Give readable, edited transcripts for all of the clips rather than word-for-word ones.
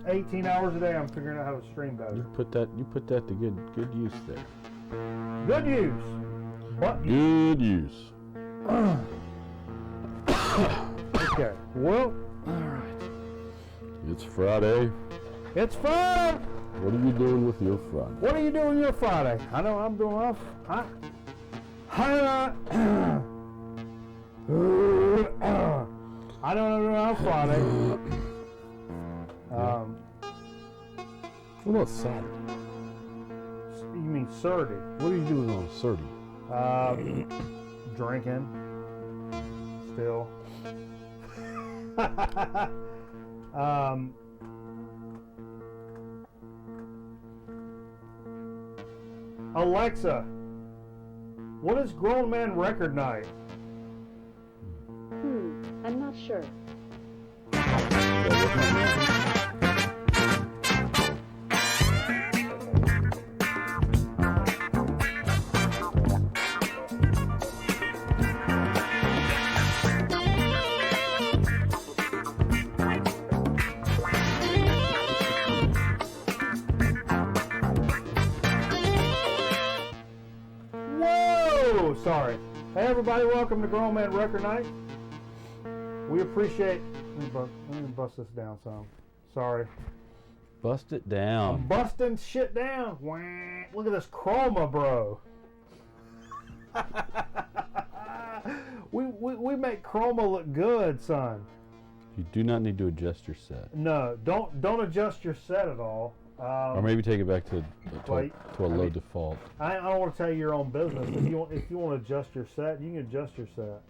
18 hours a day, I'm figuring out how to stream better. You put that to good use there. Good use. What? Good use. Okay. Well, all right. It's Friday. It's Friday. What are you doing with your Friday? What are you doing your Friday? I know I'm doing off. I don't know on Friday. What about Saturday? You mean Saturday? What are you doing on Saturday? Drinking. Still. Alexa, what is Grown Man Record Night? I'm not sure. Whoa! Sorry. Hey everybody, welcome to Grown Man Record Night. We appreciate... Let me bust this down some. Sorry. Bust it down. I'm busting shit down. Wah. Look at this chroma, bro. we make chroma look good, son. You do not need to adjust your set. No, don't adjust your set at all. Or maybe take it back to a low default. I don't want to tell you your own business. If you want to adjust your set, you can adjust your set.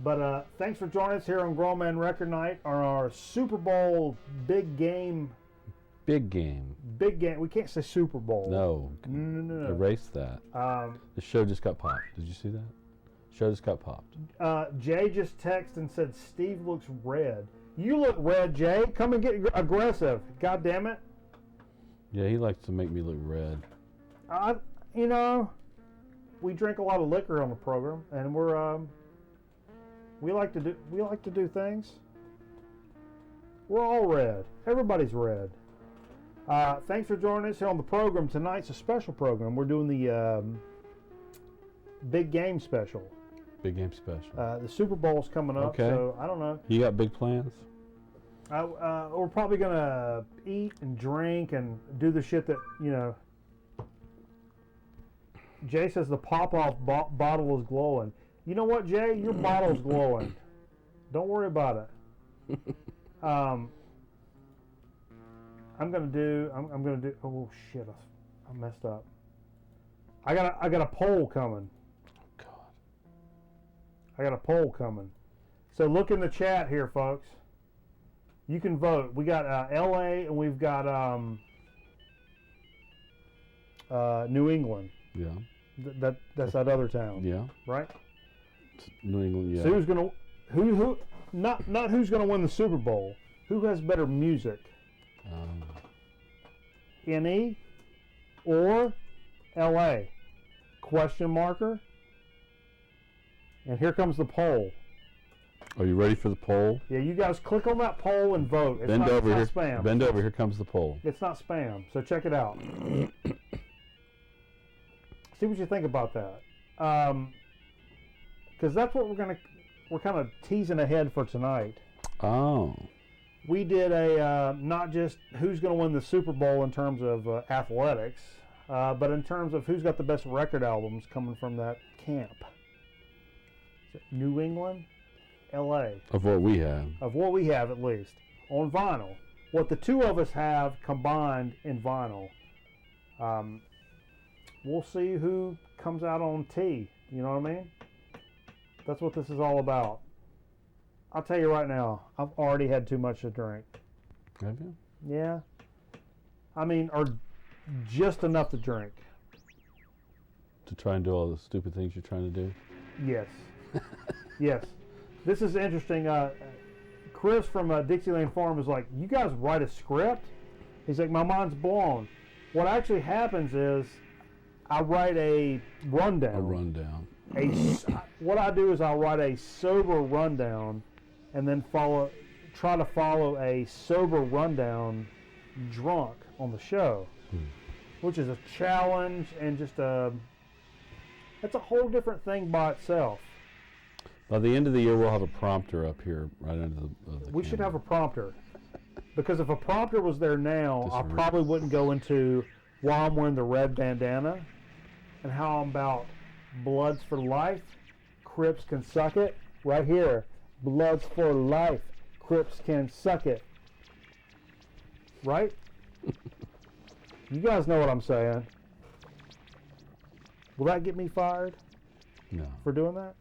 But thanks for joining us here on Grown Man Record Night on our Super Bowl big game. Big game. Big game. We can't say Super Bowl. No. No. Erase that. The show just got popped. Did you see that? Show just got popped. Jay just texted and said Steve looks red. You look red, Jay. Come and get aggressive. God damn it. Yeah, he likes to make me look red. We drink a lot of liquor on the program, and we like to do things. We're all red. Everybody's red. Thanks for joining us here on the program. Tonight's a special program. We're doing the big game special. Big game special. The Super Bowl's coming up, okay. So I don't know. You got big plans? We're probably gonna eat and drink and do the shit that, Jay says the pop-off bottle is glowing. You know what, Jay? Your bottle's glowing. Don't worry about it. I'm gonna do. Oh shit! I messed up. I got a poll coming. God. I got a poll coming. So look in the chat here, folks. You can vote. We got L.A. and we've got New England. Yeah. That's that other town. Yeah. Right. New England. Yeah. So who's gonna who not who's gonna win the Super Bowl? Who has better music? NE or LA? Question marker. And here comes the poll. Are you ready for the poll? Yeah, you guys click on that poll and vote. It's Bend not over here. Spam. Bend over. Here comes the poll. It's not spam. So check it out. See what you think about that. Because that's what we're kind of teasing ahead for tonight. Oh. We did a not just who's going to win the Super Bowl in terms of athletics, but in terms of who's got the best record albums coming from that camp. Is it New England, L.A. Of what we have. Of what we have, at least on vinyl. What the two of us have combined in vinyl. We'll see who comes out on T. You know what I mean? That's what this is all about. I'll tell you right now, I've already had too much to drink. Have you? Yeah. I mean, or just enough to drink. To try and do all the stupid things you're trying to do? Yes. Yes. This is interesting. Chris from Dixieland Farm is like, you guys write a script? He's like, my mind's blown. What actually happens is I write a rundown. A rundown. What I do is I'll write a sober rundown and then try to follow a sober rundown drunk on the show, which is a challenge and just that's a whole different thing by itself. By the end of the year, we'll have a prompter up here right under the We should camera. have a prompter. Because if a prompter was there now, I Disagree. probably wouldn't go into why I'm wearing the red bandana and how I'm about Bloods for life, Crips can suck it. Right here, Bloods for life, Crips can suck it. Right? You guys know what I'm saying. Will that get me fired No. for doing that?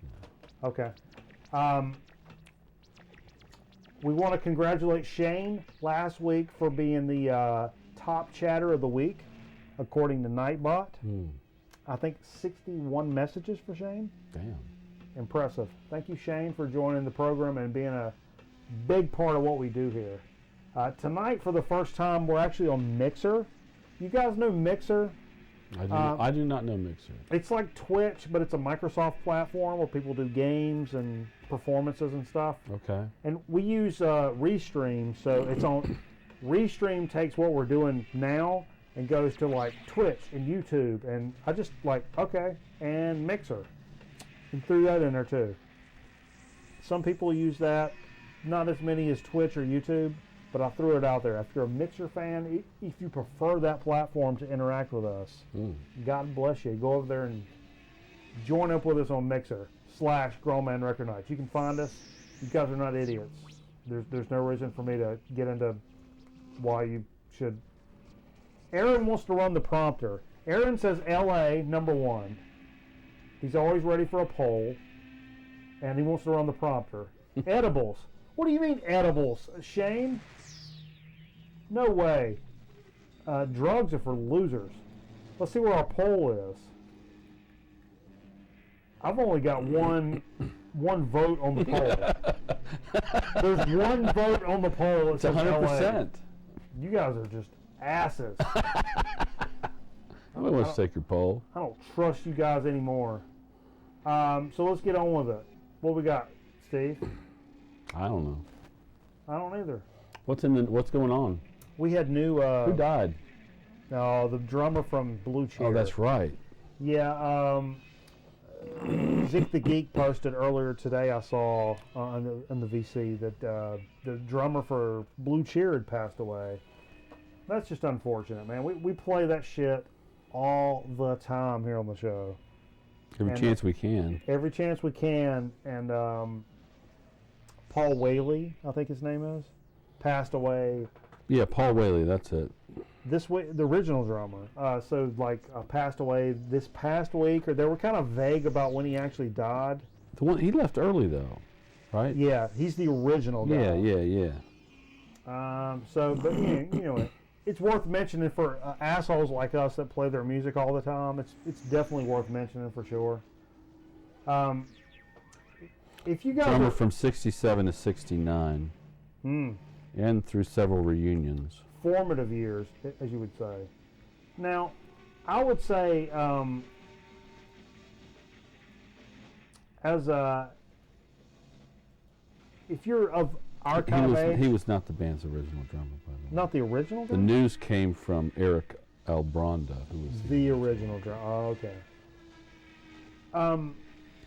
Okay. We want to congratulate Shane last week for being the top chatter of the week, according to Nightbot. I think 61 messages for Shane. Damn. Impressive. Thank you, Shane, for joining the program and being a big part of what we do here. Tonight, for the first time, we're actually on Mixer. You guys know Mixer? I do not know Mixer. It's like Twitch, but it's a Microsoft platform where people do games and performances and stuff. Okay. And we use Restream, so it's on. Restream takes what we're doing now and goes to like Twitch and YouTube, and I just like, okay, and Mixer, and threw that in there too. Some people use that, not as many as Twitch or YouTube, but I threw it out there. If you're a Mixer fan, if you prefer that platform to interact with us, God bless you. Go over there and join up with us on Mixer/Grown Man Record Nights. You can find us. You guys are not idiots. There's no reason for me to get into why you should. Aaron wants to run the prompter. Aaron says LA #1. He's always ready for a poll, and he wants to run the prompter. Edibles. What do you mean edibles, Shane? No way. Drugs are for losers. Let's see where our poll is. I've only got one vote on the poll. There's one vote on the poll. It's 100%. You guys are just asses. Nobody wants to take your poll. I don't trust you guys anymore. So let's get on with it. What we got, Steve? I don't know. I don't either. What's going on? We had new. Who died? No, the drummer from Blue Cheer. Oh, that's right. Yeah. Zeke the Geek posted earlier today. I saw on the VC that the drummer for Blue Cheer had passed away. That's just unfortunate, man. We play that shit all the time here on the show. Every chance we can. Every chance we can. And Paul Whaley, I think his name is, passed away. Yeah, Paul Whaley, that's it. This week, the original drummer. Passed away this past week, or they were kind of vague about when he actually died. The one he left early though, right? Yeah, he's the original guy. Yeah. But you know, it's worth mentioning for assholes like us that play their music all the time. It's definitely worth mentioning for sure. If you guys drummer from '67 to '69, and through several reunions. Formative years, as you would say. Now, I would say, if you're of our kind of age, he was not the band's original drummer, by the way. not the original The drummer? news came from Eric Albronda, who was The original drummer. Oh, okay.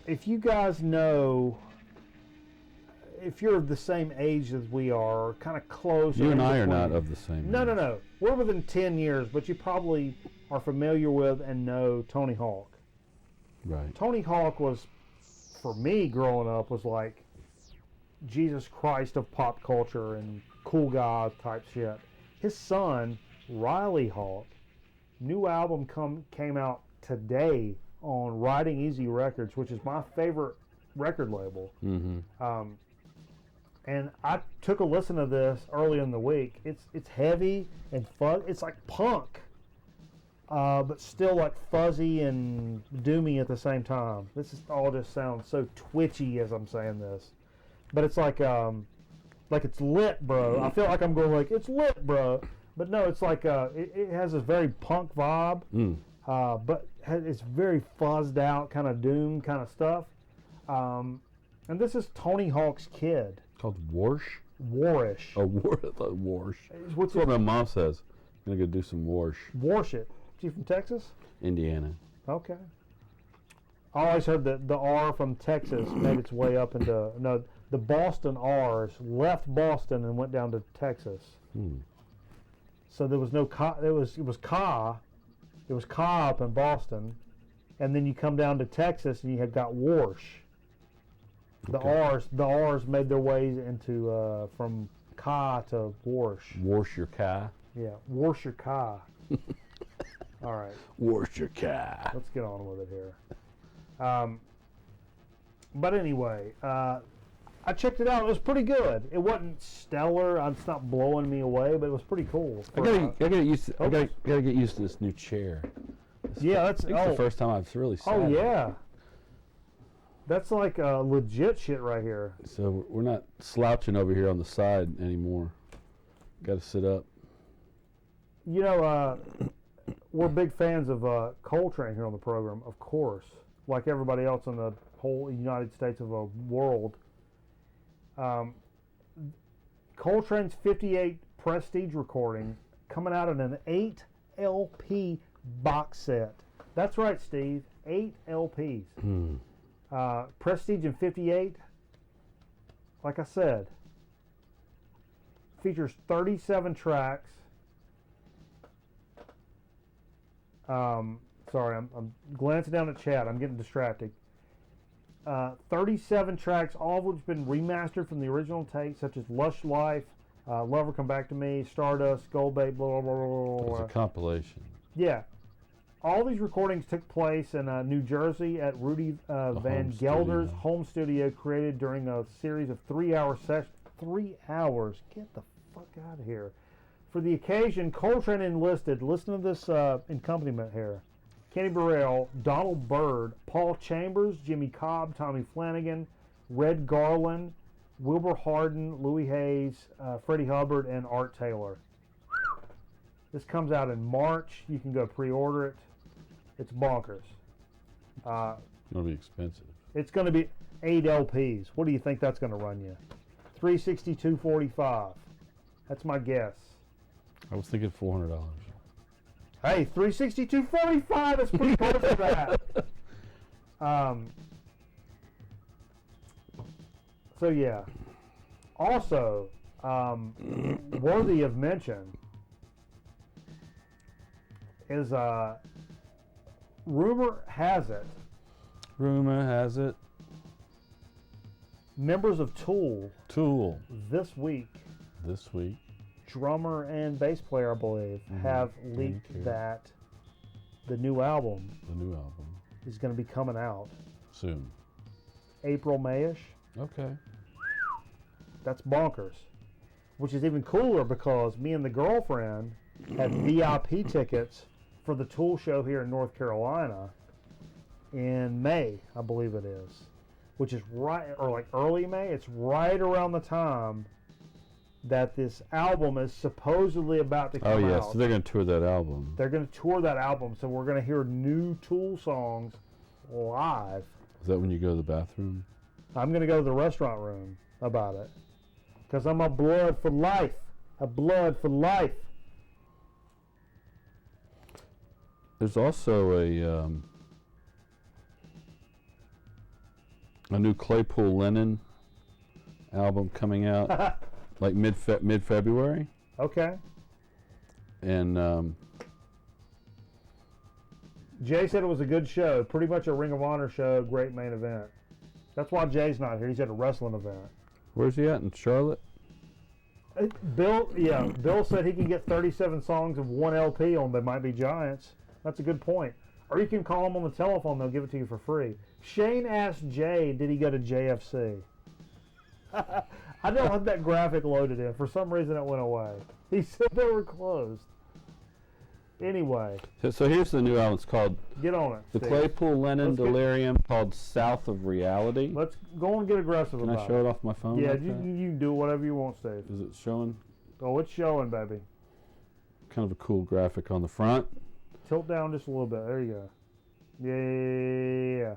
If you guys know, if you're of the same age as we are, kind of close. You and I are between- not of the same age. No. We're within 10 years, but you probably are familiar with and know Tony Hawk. Right. Tony Hawk was, for me growing up, was like Jesus Christ of pop culture and cool guy type shit. His son, Riley Hawk, new album came out today on Riding Easy Records, which is my favorite record label. Mm-hmm. And I took a listen to this early in the week. It's heavy and fun. It's like punk, but still like fuzzy and doomy at the same time. This is all just sounds so twitchy as I'm saying this, but it's like it's lit, bro. I feel like I'm going like it's lit, bro. But no, it's like it has this very punk vibe, but it's very fuzzed out, kind of doom kind of stuff. And this is Tony Hawk's Kid. Called Warsh? Warish. Oh, Warsh. What's That's what my mom says. I'm going to go do some Warsh. Warsh it. You from Texas? Indiana. Okay. I always heard that the R from Texas made its way up into... No, the Boston R's left Boston and went down to Texas. So there was no Ka. It was Ka. It was Ka up in Boston. And then you come down to Texas and you have got Warsh. The R's made their ways into from Ka to Warsh. Warsh your Ka. Yeah, Warsh your Ka. All right. Warsh your Ka. Let's get on with it here. But anyway, I checked it out. It was pretty good. It wasn't stellar. It's not blowing me away, but it was pretty cool. I gotta get used to this new chair. It's the first time I've really sat. Oh yeah. That's like legit shit right here. So we're not slouching over here on the side anymore. Got to sit up. You know, we're big fans of Coltrane here on the program, of course. Like everybody else in the whole United States of the world. Coltrane's 58 Prestige recordings coming out in an 8 LP box set. That's right, Steve. 8 LPs. Prestige in 58, like I said, features 37 tracks. Sorry, I'm glancing down at chat. I'm getting distracted. 37 tracks, all of which have been remastered from the original take, such as Lush Life, Lover Come Back to Me, Stardust, Goldbait, blah, blah, blah, blah, blah. It's a compilation. Yeah. All these recordings took place in New Jersey at Rudy Van Gelder's home studio, created during a series of 3-hour sessions. 3 hours? Get the fuck out of here. For the occasion, Coltrane enlisted, listen to this accompaniment here, Kenny Burrell, Donald Byrd, Paul Chambers, Jimmy Cobb, Tommy Flanagan, Red Garland, Wilbur Hardin, Louis Hayes, Freddie Hubbard, and Art Taylor. This comes out in March. You can go pre-order it. It's bonkers. It'll be expensive. It's going to be 8 LPs. What do you think that's going to run you? $362.45. That's my guess. I was thinking $400. Hey, $362.45. That's pretty close to that. So yeah. Also, worthy of mention is rumor has it members of Tool this week, drummer and bass player, I believe, have leaked that the new album is going to be coming out soon, April, Mayish. Okay. That's bonkers. Which is even cooler because me and the girlfriend had VIP tickets for the Tool show here in North Carolina in May, I believe it is. Which is right, or like early May. It's right around the time that this album is supposedly about to come out. Oh yeah, so they're going to tour that album. They're going to tour that album, so we're going to hear new Tool songs live. Is that when you go to the bathroom? I'm going to go to the restaurant room about it. Because I'm a blood for life. A blood for life. There's also a new Claypool Lennon album coming out like mid-February. Okay. And Jay said it was a good show. Pretty much a Ring of Honor show. Great main event. That's why Jay's not here. He's at a wrestling event. Where's he at? In Charlotte? Bill said he can get 37 songs of one LP on They Might Be Giants. That's a good point. Or you can call him on the telephone. They'll give it to you for free. Shane asked Jay, did he go to JFC? I don't have that graphic loaded in. For some reason, it went away. He said they were closed. Anyway. So here's the new album. It's called... Get on it, The Steve. Claypool Lennon Delirium, called South of Reality. Let's go and get aggressive Can about it. I show it off my phone? Yeah, like you can do whatever you want, Steve. Is it showing? Oh, it's showing, baby. Kind of a cool graphic on the front. Tilt down just a little bit. There you go. Yeah.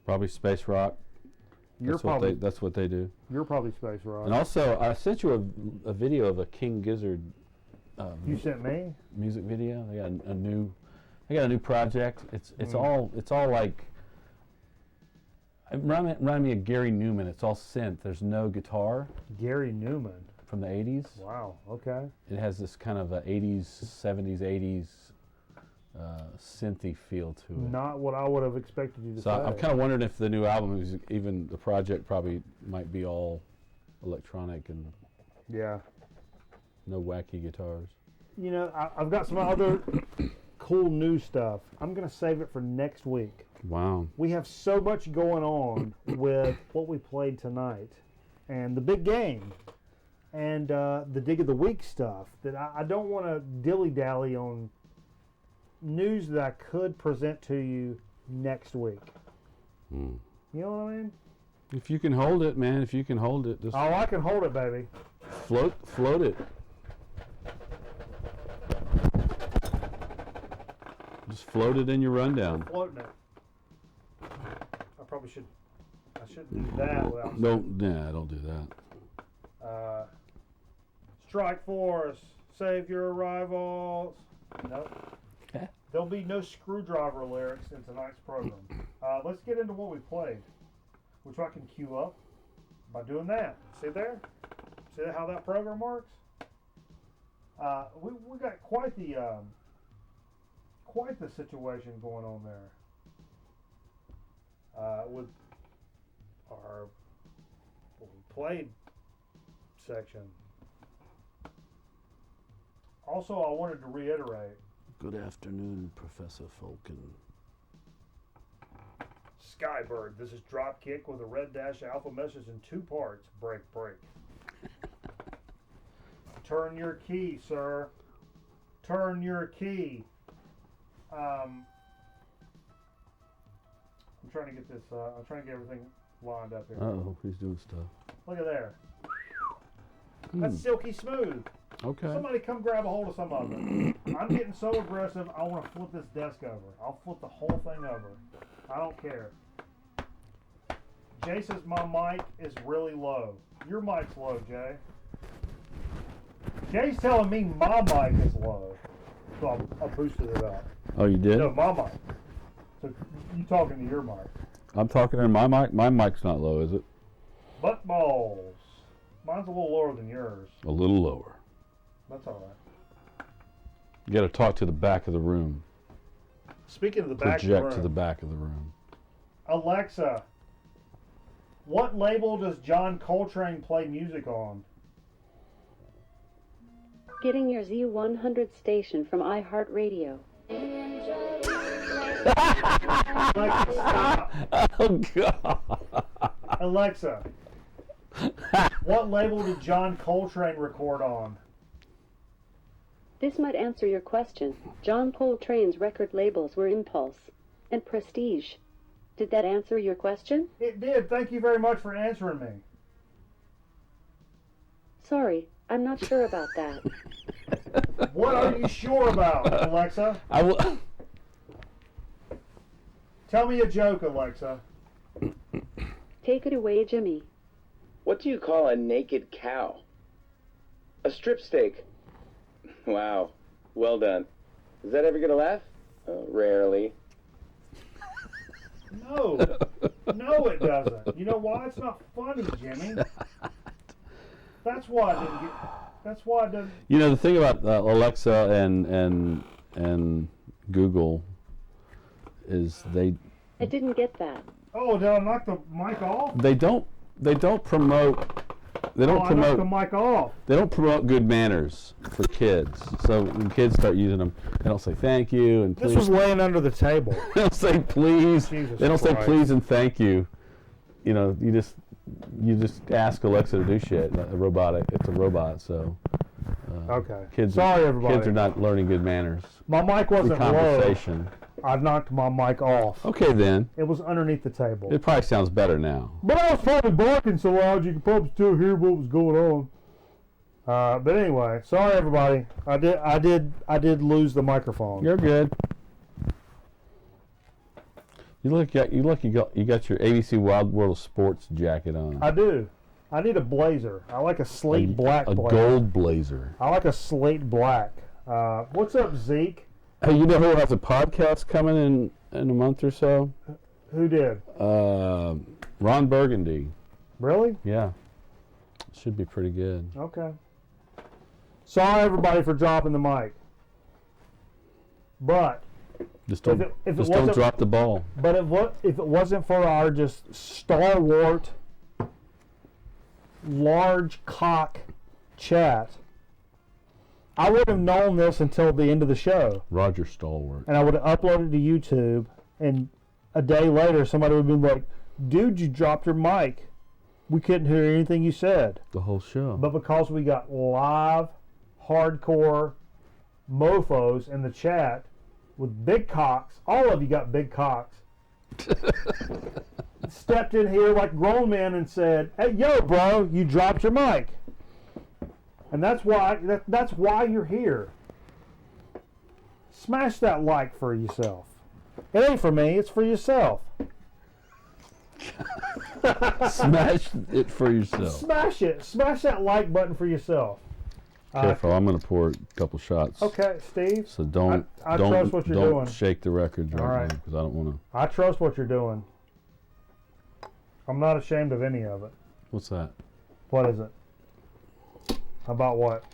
Probably space rock. That's what they do. You're probably Space Rod. And also, I sent you a video of a King Gizzard. You sent me music video. They got a new project. It's all like. It reminded me of Gary Newman. It's all synth. There's no guitar. Gary Newman from the 80s. Wow. Okay. It has this kind of a 80s, 70s, 80s synthy feel to it. Not what I would have expected you to say. So I'm kind of wondering if the new album is even the project probably might be all electronic and no wacky guitars. You know, I've got some other cool new stuff. I'm going to save it for next week. Wow. We have so much going on with what we played tonight and the big game and the dig of the week stuff that I don't want to dilly-dally on news that I could present to you next week. You know what I mean? If you can hold it, man. If you can hold it. Just I can hold it, baby. Float it. Just float it in your rundown. Floating it. I shouldn't do that without... Don't do that. Strike Force, save your rivals. Nope. Okay. There'll be no screwdriver lyrics in tonight's program. Let's get into what we played, which I can cue up by doing that. See there? See how that program works? We got quite the situation going on there with our what we played section. Also, I wanted to reiterate. Good afternoon, Professor Falcon. Skybird, this is Dropkick with a red dash alpha message in 2 parts. Break. Turn your key, sir. Turn your key. I'm trying to get this. I'm trying to get everything lined up here. Oh, he's doing stuff. Look at there. That's silky smooth. Okay. Somebody come grab a hold of some of it. I'm getting so aggressive, I want to flip this desk over. I'll flip the whole thing over. I don't care. Jay says my mic is really low. Your mic's low, Jay. Jay's telling me my mic is low. So I boosted it up. Oh, you did? No, my mic. So you talking to your mic. I'm talking to my mic. My mic's not low, is it? Butt balls. Mine's a little lower than yours. A little lower. That's all right. You got to talk to the back of the room. Speaking of the back of the room. Project to the back of the room. Alexa, what label does John Coltrane play music on? Getting your Z100 station from iHeartRadio. Alexa, stop. Oh, God. Alexa, what label did John Coltrane record on? This might answer your question. John Coltrane's record labels were Impulse and Prestige. Did that answer your question? It did. Thank you very much for answering me. Sorry, I'm not sure about that. What are you sure about, Alexa? I will. Tell me a joke, Alexa. Take it away, Jimmy. What do you call a naked cow? A strip steak. Wow. Well done. Does that ever get a laugh? Rarely. No. No, it doesn't. You know why? It's not funny, Jimmy. That's why I didn't get... That's why I didn't... You know, the thing about Alexa and Google is they... I didn't get that. Oh, did I knock the mic off? They don't promote... They don't I knocked promote the mic off. They don't promote good manners for kids. So when kids start using them, they don't say thank you and please. This was laying under the table. They don't say please. Jesus They don't say Christ. please and thank you. You know, you just ask Alexa to do shit. It's a robot, so. Okay. Kids. Sorry, everybody. Kids are not learning good manners. My mic Good wasn't low. conversation. I knocked my mic off. Okay then. It was underneath the table. It probably sounds better now. But I was probably barking so loud you could probably still hear what was going on. But anyway, sorry everybody. I did lose the microphone. You're good. You got your ABC Wild World of Sports jacket on. I do. I need a blazer. I like a slate black a blazer. gold blazer. I like a slate black. What's up, Zeke? Hey, you know who has a podcast coming in a month or so? Who did? Ron Burgundy. Really? Yeah. Should be pretty good. Okay. Sorry, everybody, for dropping the mic. But Just don't, if it just don't drop the ball. But if it wasn't for our just stalwart, large cock chat, I would have known this until the end of the show. Roger Stalwart. And I would have uploaded to YouTube, and a day later somebody would have been like, dude, you dropped your mic. We couldn't hear anything you said. The whole show. But because we got live, hardcore mofos in the chat with big cocks, all of you got big cocks, stepped in here like grown men and said, hey, yo, bro, you dropped your mic. And that's why you're here. Smash that like for yourself. It ain't for me, it's for yourself. Smash it for yourself. Smash it. Smash that like button for yourself. Careful, I'm going to pour a couple shots. Okay, Steve. So don't trust what you're doing. shake the records All right. now because I don't want to. I trust what you're doing. I'm not ashamed of any of it. What's that? What is it? About what?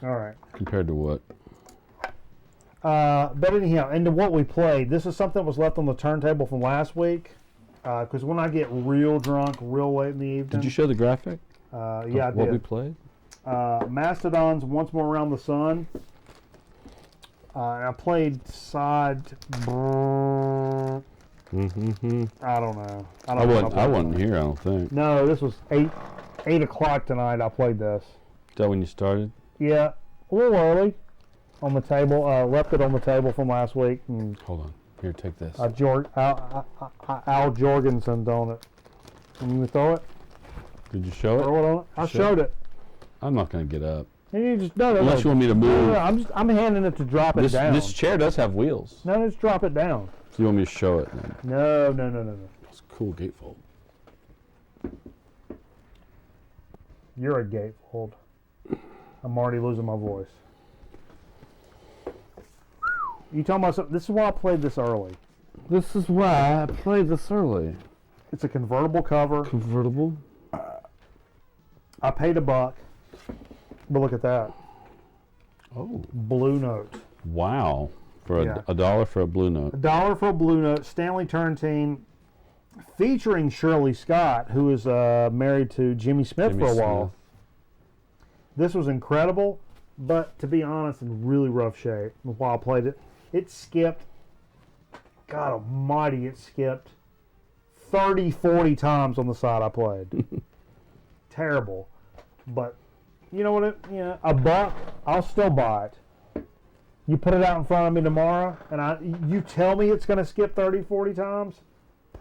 All right. Compared to what? But anyhow, into what we played. This is something that was left on the turntable from last week. Because when I get real drunk, real late in the evening. Did you show the graphic? Yeah, I did. What we played? Mastodon's Once More Around the Sun. I played side. I don't know. I wasn't here, I don't think. No, this was 8 o'clock tonight. I played this. Is that when you started? Yeah, a little early. On the table, left it on the table from last week. And Hold on. Here, take this. Al Jorgensen on it. And you throw it? Did you show it? Throw it on it? I showed it. I'm not going to get up. And you just no, Unless you want me to move. I'm handing it to drop it down. This chair does have wheels. No, just drop it down. So you want me to show it then? No. It's a cool gatefold. You're a gatefold. I'm already losing my voice. You talking about something? This is why I played this early. This is why I played this early. It's a convertible cover. Convertible? I paid $1. But look at that. Oh. Blue Note. Wow. For Yeah. a $1 for a Blue Note. $1 for a Blue Note. Stanley Turrentine, featuring Shirley Scott, who is married to Jimmy Smith for a while. This was incredible, but to be honest, in really rough shape while I played it. It skipped, God almighty, it skipped 30, 40 times on the side I played. Terrible. But you know what? $1, I'll still buy it. You put it out in front of me tomorrow, and you tell me it's going to skip 30, 40 times,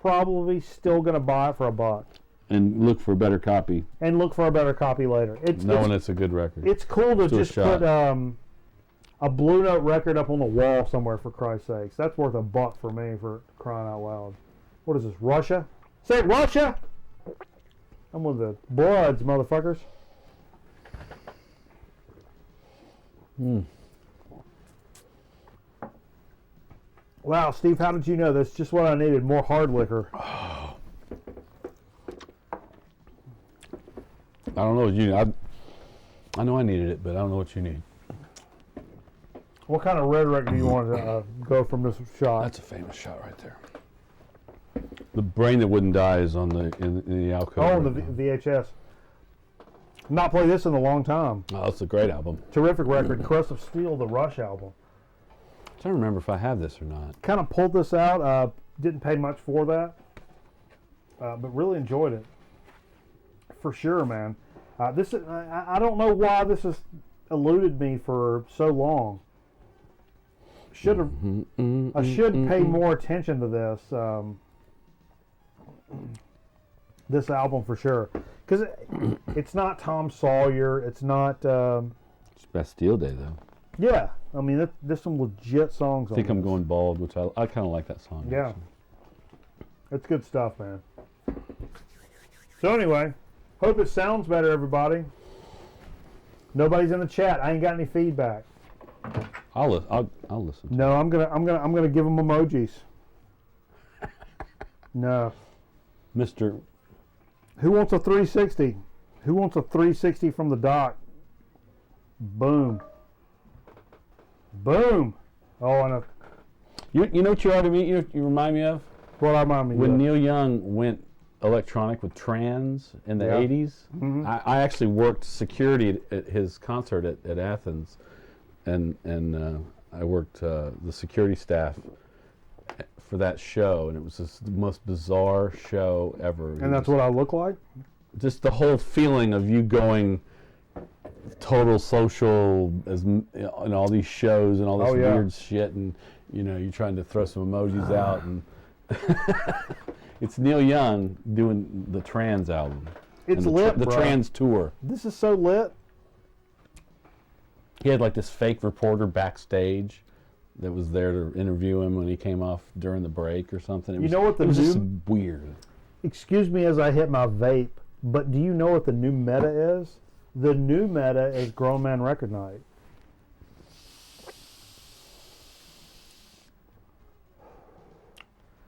probably still going to buy it for $1. And look for a better copy. And look for a better copy later. Knowing it's a good record. It's cool to Do a just shot. put a Blue Note record up on the wall somewhere, for Christ's sakes. That's worth $1 for me, for crying out loud. What is this, Russia? Say Russia! I'm with the Bloods, motherfuckers. Wow, Steve, how did you know? That's just what I needed, more hard liquor. I don't know what you need. I know I needed it, but I don't know what you need. What kind of rhetoric do you want to go from this shot? That's a famous shot right there. The brain that wouldn't die is on in the alcove. Oh, right the now. VHS. Not played this in a long time. Oh, that's a great album. Terrific record. Crust of Steel, the Rush album. I'm trying to remember if I have this or not. Kind of pulled this out. Didn't pay much for that. But really enjoyed it. For sure, man. This is, I don't know why this has eluded me for so long. I should pay more attention to this. This album for sure, because it's not Tom Sawyer. It's not. It's Bastille Day though. Yeah, I mean, there's some legit songs I think on I'm this. going bald, which I kind of like that song. Yeah. actually. It's good stuff, man. So anyway, hope it sounds better, everybody. Nobody's in the chat. I ain't got any feedback. I'll listen. No, I'm gonna give them emojis. No. Mr. Who wants a 360? Who wants a 360 from the dock? Boom. Boom. Oh, I know. You know what you ought to meet? You remind me of What I remind me when of. Neil Young went electronic with trans in the Yeah. 80s. Mhm. I actually worked security at his concert at Athens, and I worked the security staff for that show, and it was just the most bizarre show ever. And that's what I look like? Just the whole feeling of you going total social as in all these shows and all this Oh, yeah. weird shit, and you're trying to throw some emojis out, and it's Neil Young doing the trans album. It's and lit, the bro. trans tour. This is so lit. He had like this fake reporter backstage that was there to interview him when he came off during the break or something. It You was, know what the it was just new- weird. Excuse me as I hit my vape, but do you know what the new meta is? The new meta is Grown Man Record Night.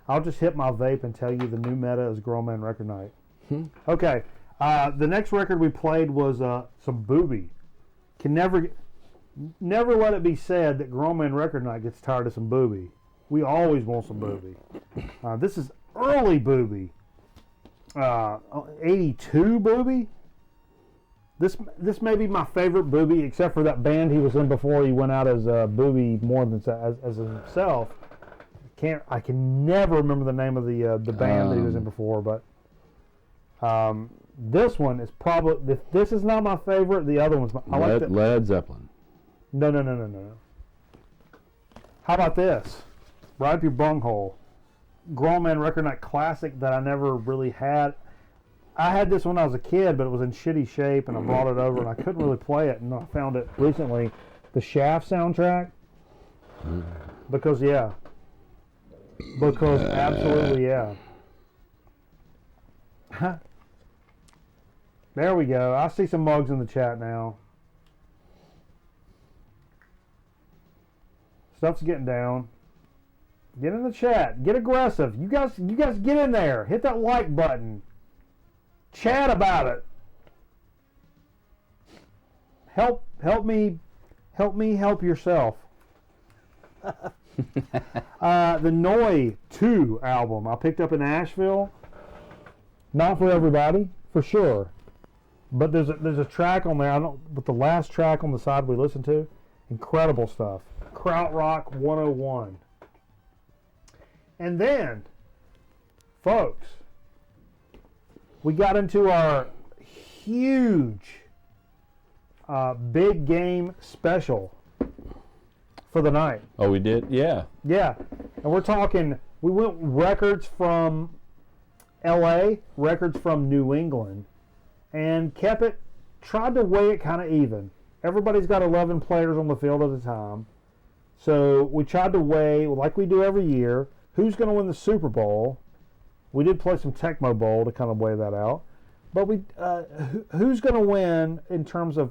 I'll just hit my vape and tell you the new meta is Grown Man Record Night. Okay, the next record we played was some Booby. Can never let it be said that Grown Man Record Night gets tired of some Booby. We always want some Booby. This is early Booby. 82 Booby. This may be my favorite Booby, except for that band he was in before he went out as Booby more than as himself. I can never remember the name of the band that he was in before, but this one is probably, if this is not my favorite, the other one's I like the, Led Zeppelin. No. How about this? Right up your bunghole. Grown Man Record Night classic that I never really had. I had this when I was a kid, but it was in shitty shape, and I brought it over, and I couldn't really play it, and I found it recently. The Shaft soundtrack. Because absolutely, yeah. There we go. I see some mugs in the chat now. Stuff's getting down. Get in the chat. Get aggressive. You guys get in there. Hit that like button. Chat about it. Help me help yourself. The Noi 2 album I picked up in Asheville. Not for everybody, for sure. But there's a track on there. But the last track on the side we listened to, incredible stuff. Krautrock 101. And then, folks, we got into our huge big game special for the night. Oh, we did? Yeah. Yeah, and we're talking, we went records from LA, records from New England, and tried to weigh it kind of even. Everybody's got 11 players on the field at a time. So we tried to weigh, like we do every year, who's going to win the Super Bowl. We did play some Tecmo Bowl to kind of weigh that out. But who's going to win in terms of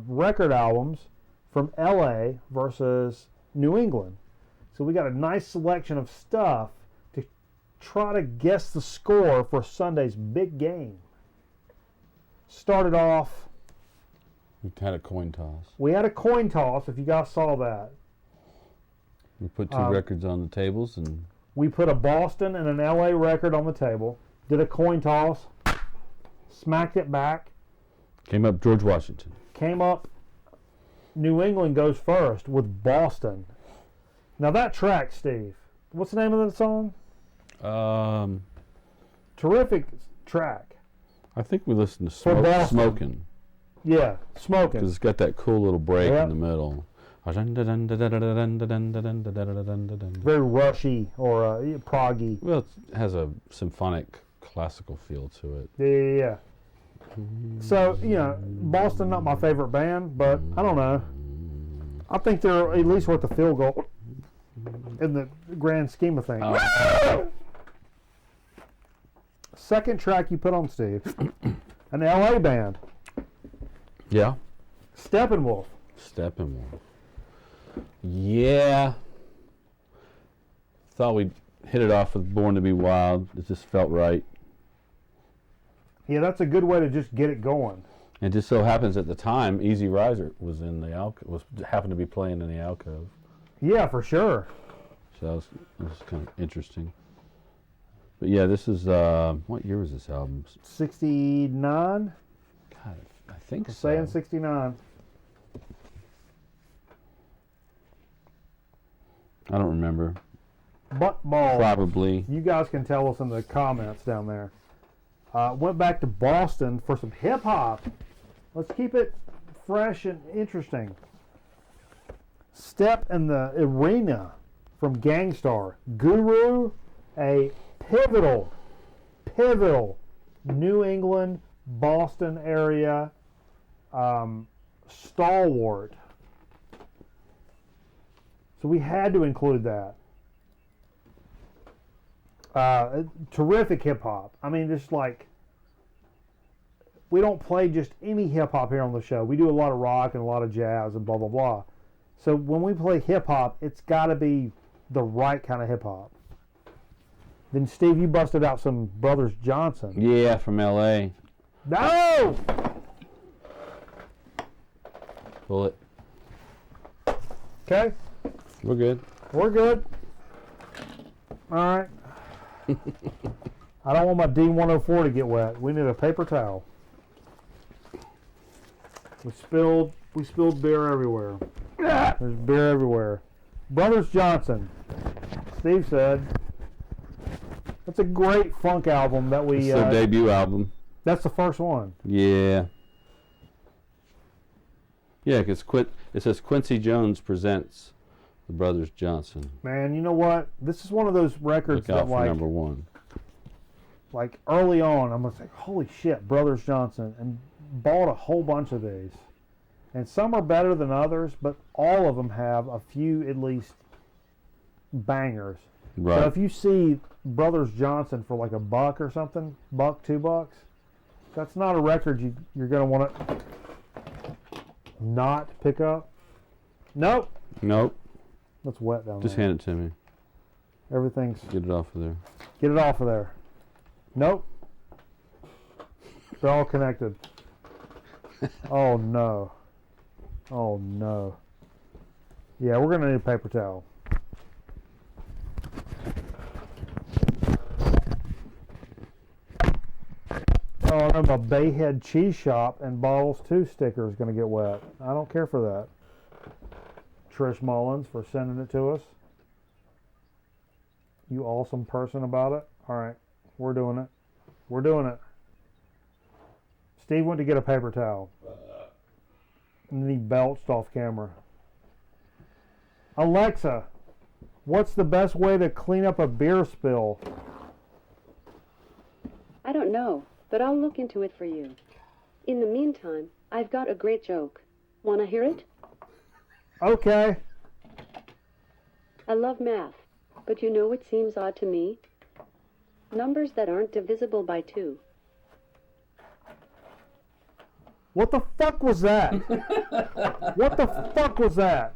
record albums from LA versus New England. So we got a nice selection of stuff to try to guess the score for Sunday's big game. Started off, We had a coin toss. we had a coin toss, if you guys saw that. We put two records on the tables, and We put a Boston and an LA record on the table, did a coin toss, smacked it back, came up George Washington. came up, New England goes first with Boston. Now that track, Steve, what's the name of the song? Terrific track. I think we listened to For Boston. Smoking, Yeah, Smoking. because it's got that cool little break Yep. in the middle. Very rushy or proggy. Well, it has a symphonic classical feel to it. Yeah. So, Boston not my favorite band, but I don't know. I think they're at least worth the field goal in the grand scheme of things. Second track you put on, Steve. An LA band. Yeah. Steppenwolf. Steppenwolf. Yeah. Thought we'd hit it off with Born to Be Wild. It just felt right. Yeah, that's a good way to just get it going. It just so happens at the time, Easy Riser was in the happened to be playing in the alcove. Yeah, for sure. So that was kind of interesting. But yeah, this is what year was this album? 69? God, I think so. Saying 69. I don't remember. Butt balls. Probably. You guys can tell us in the comments down there. Went back to Boston for some hip hop. Let's keep it fresh and interesting. Step in the Arena from Gangstar. Guru, a pivotal New England, Boston area stalwart. So we had to include that. Terrific hip hop. I mean, just like, we don't play just any hip hop here on the show. We do a lot of rock and a lot of jazz and blah, blah, blah. So when we play hip hop, it's got to be the right kind of hip hop. Then, Steve, you busted out some Brothers Johnson. Yeah, from LA. No! Pull it. Okay, We're good. we're good. All right. I don't want my D104 to get wet. We need a paper towel. We spilled beer everywhere. There's beer everywhere. Brothers Johnson. Steve said that's a great funk album that we. It's their debut album. That's the first one. Yeah. Yeah, because it says Quincy Jones presents the Brothers Johnson. Man, you know what? This is one of those records Look out that for number one. like early on, I'm gonna say, holy shit, Brothers Johnson, and bought a whole bunch of these. And some are better than others, but all of them have a few at least bangers. Right. So if you see Brothers Johnson for like $1 or something, $1, $2, that's not a record you're gonna want to not pick up. Nope. Nope. That's wet down Just there. hand it to me. Everything's. Get it off of there. Get it off of there. Nope. They're all connected. Oh no. Oh no. Yeah, we're gonna need a paper towel. Oh, and my Bayhead Cheese Shop and Bottles 2 sticker is gonna get wet. I don't care for that. Trish Mullins for sending it to us. You awesome person about it. Alright, we're doing it. We're doing it. Steve went to get a paper towel. And then he belched off camera. Alexa, what's the best way to clean up a beer spill? I don't know, but I'll look into it for you. In the meantime, I've got a great joke. Wanna hear it? Okay. I love math, but you know what seems odd to me? Numbers that aren't divisible by 2. What the fuck was that? What the fuck was that?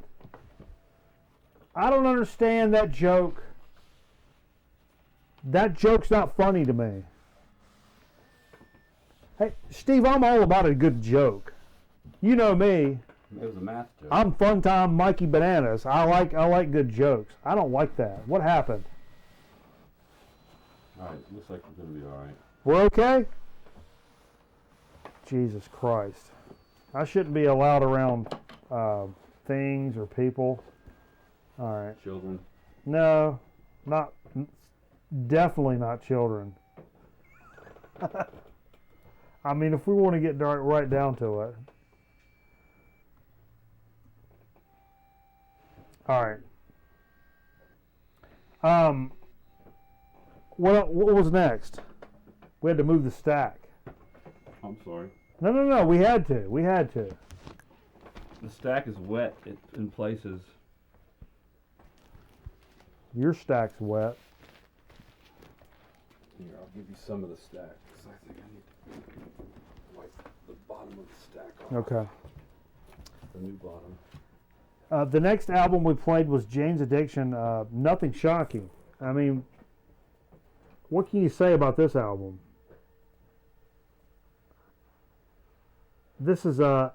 I don't understand that joke. That joke's not funny to me. Hey, Steve, I'm all about a good joke. You know me. It was a math joke. I'm fun time Mikey Bananas. I like good jokes. I don't like that. What happened? Alright, looks like we're going to be alright. We're okay? Jesus Christ. I shouldn't be allowed around things or people. Alright. Children. No, not, definitely not children. I mean, if we want to get right down to it. Alright. What was next? We had to move the stack. I'm sorry. No, we had to. The stack is wet in places. Your stack's wet. Here, I'll give you some of the stack. 'Cause I think I need to wipe the bottom of the stack off. Okay. The new bottom. The next album we played was Jane's Addiction. Nothing shocking. I mean, what can you say about this album? This is a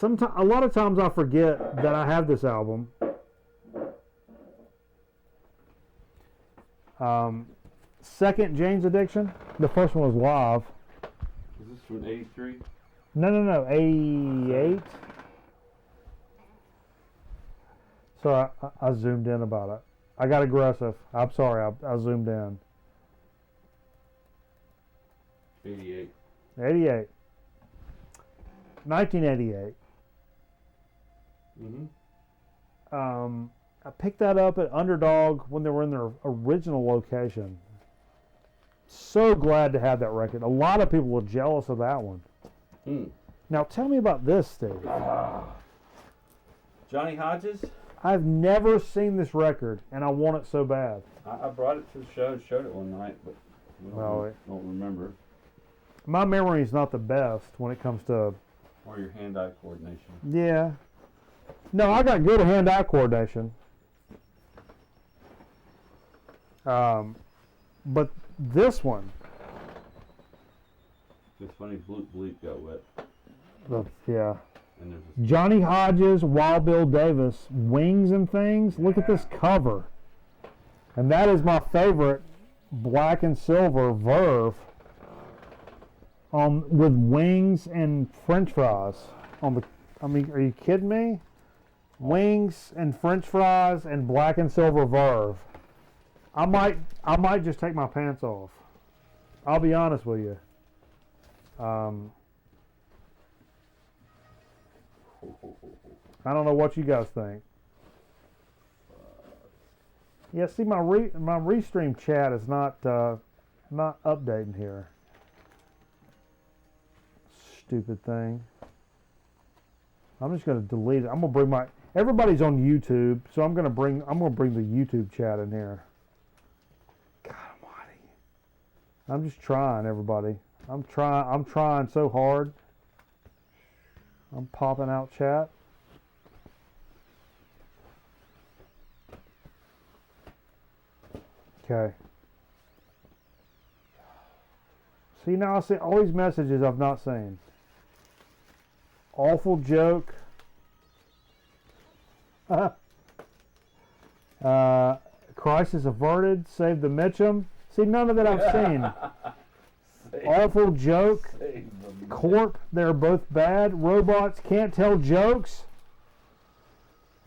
lot of times I forget that I have this album. Second Jane's Addiction. The first one was live. Is this from '83? No, 88. So I zoomed in about it. I got aggressive. I'm sorry, I zoomed in. 88. 88. 1988. I picked that up at Underdog when they were in their original location. So glad to have that record. A lot of people were jealous of that one. Now tell me about this, Steve. Johnny Hodges? I've never seen this record, and I want it so bad. I brought it to the show and showed it one night, but Well, don't remember. My memory is not the best when it comes to... Or your hand-eye coordination. Yeah. No, I got good hand-eye coordination. But this one... It's funny, Bleep Bleep got wet. Yeah. And there's this Johnny Hodges, Wild Bill Davis, Wings and Things. Look at this cover. And that is my favorite black and silver Verve with wings and french fries. I mean, are you kidding me? Wings and french fries and black and silver Verve. I might just take my pants off. I'll be honest with you. I don't know what you guys think. Yeah, see, my restream chat is not updating here. Stupid thing. I'm just gonna delete it. I'm gonna bring everybody's on YouTube, so I'm gonna bring the YouTube chat in here. God almighty. I'm just trying, everybody. I'm trying so hard. I'm popping out chat. Okay. See, now I see all these messages I've not seen. Awful joke. Crisis averted. Save the Mitchum. See, none of that I've seen. Awful joke. Corp. They're both bad. Robots can't tell jokes.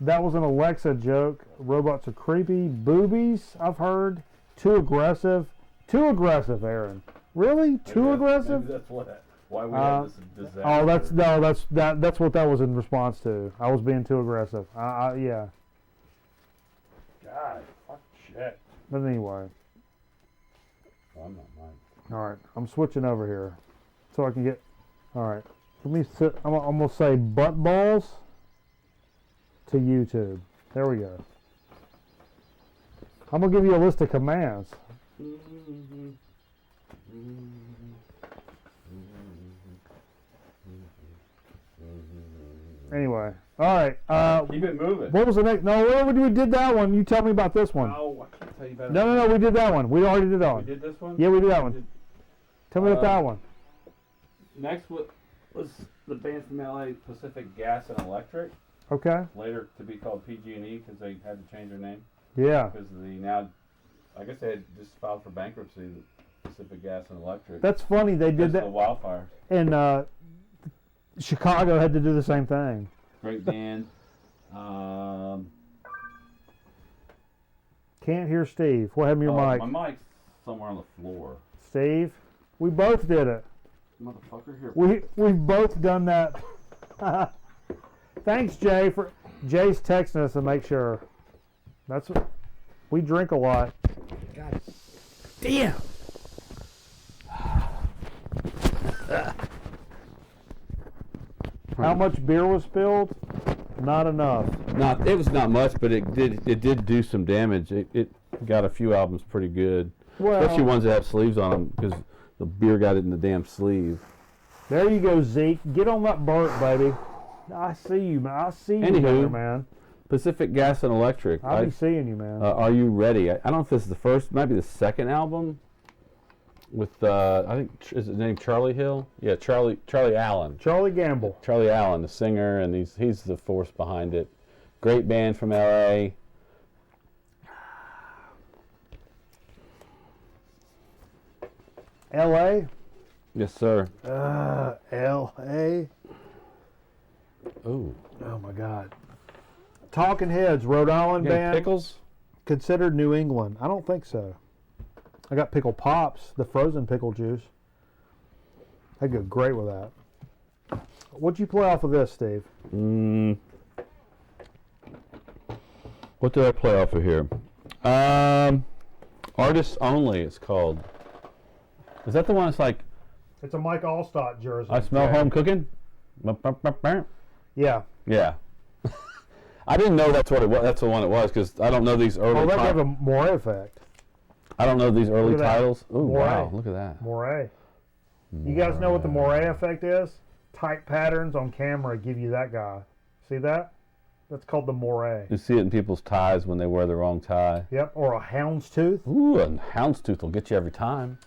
That was an Alexa joke. Robots are creepy. Boobies, I've heard. Too aggressive. Too aggressive, Aaron. Really? Too aggressive? Maybe that's why we had this disaster. Oh, that's what that was in response to. I was being too aggressive. Yeah. God, fuck shit. But anyway. Well, I'm not mine. All right, I'm switching over here, so I can get. All right, let me sit. I'm gonna say butt balls to YouTube. There we go. I'm gonna give you a list of commands. Anyway, all right. Keep it moving. What was the next? No, we did that one. You tell me about this one. No, I can't tell you about it. No, we did that one. We already did that one. We did this one? Yeah, we did that one. Tell me about that one. Next was the band from LA, Pacific Gas and Electric. Okay. Later to be called PG&E because they had to change their name. Yeah. Because I guess they had just filed for bankruptcy, Pacific Gas and Electric. That's funny. They did that. The wildfires. And Chicago had to do the same thing. Great band. Can't hear Steve. What happened to your mic? My mic's somewhere on the floor. Steve, we both did it. Motherfucker, here. We've both done that. Thanks, Jay, Jay's texting us to make sure. That's what we drink a lot. God damn. How much beer was spilled? Not enough. It was not much, but it did do some damage. It got a few albums pretty good, Well, especially ones that have sleeves on them, because the beer got it in the damn sleeve. there you go, Zeke. Get on that Burt, baby. I see you, man. I see you, Anywho, man. Pacific Gas and Electric. I'll be seeing you, man. Are You Ready? I don't know if this is the first, might be the second album with, I think, is his name Charlie Hill? Yeah, Charlie Allen. Charlie Gamble. Charlie Allen, the singer, and he's the force behind it. Great band from L.A. L.A.? Yes, sir. L.A.? Ooh. Oh, my God. Talking Heads, Rhode Island band. Pickles? Considered New England. I don't think so. I got Pickle Pops, the frozen pickle juice. I'd go great with that. What'd you play off of this, Steve? What did I play off of here? Artists Only, it's called. Is that the one that's like, It's a Mike Allstott jersey. I smell home cooking? Yeah. Yeah. I didn't know that's what it was. That's the one it was, because I don't know these early Oh, that gave a Moray effect. I don't know these early Look at that. titles. Ooh, Moray. wow, look at that. Moray. You guys know what the Moray effect is? Tight patterns on camera give you that guy. See that? That's called the Moray. You see it in people's ties when they wear the wrong tie. Yep, or a houndstooth. Ooh, and houndstooth will get you every time.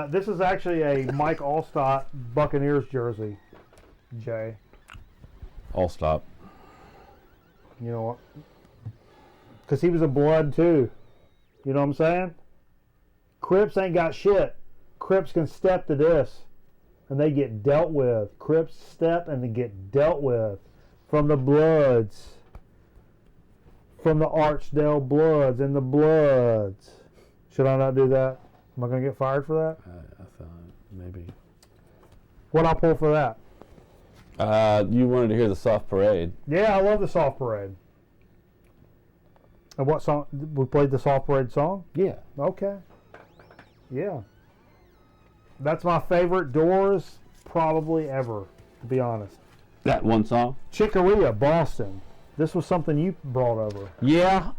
This is actually a Mike Allstott Buccaneers jersey, Jay. I'll stop. You know what? Because he was a blood too. You know what I'm saying? Crips ain't got shit. Crips can step to this, and they get dealt with. Crips step and they get dealt with from the Bloods, from the Archdale Bloods and the Bloods. Should I not do that? Am I going to get fired for that? I thought maybe. What'd I pull for that? You wanted to hear the Soft Parade. Yeah, I love the Soft Parade. And what song? We played the Soft Parade song? Yeah. Okay. Yeah. That's my favorite Doors probably ever, to be honest. That one song? Chicoria, Boston. This was something you brought over. Yeah.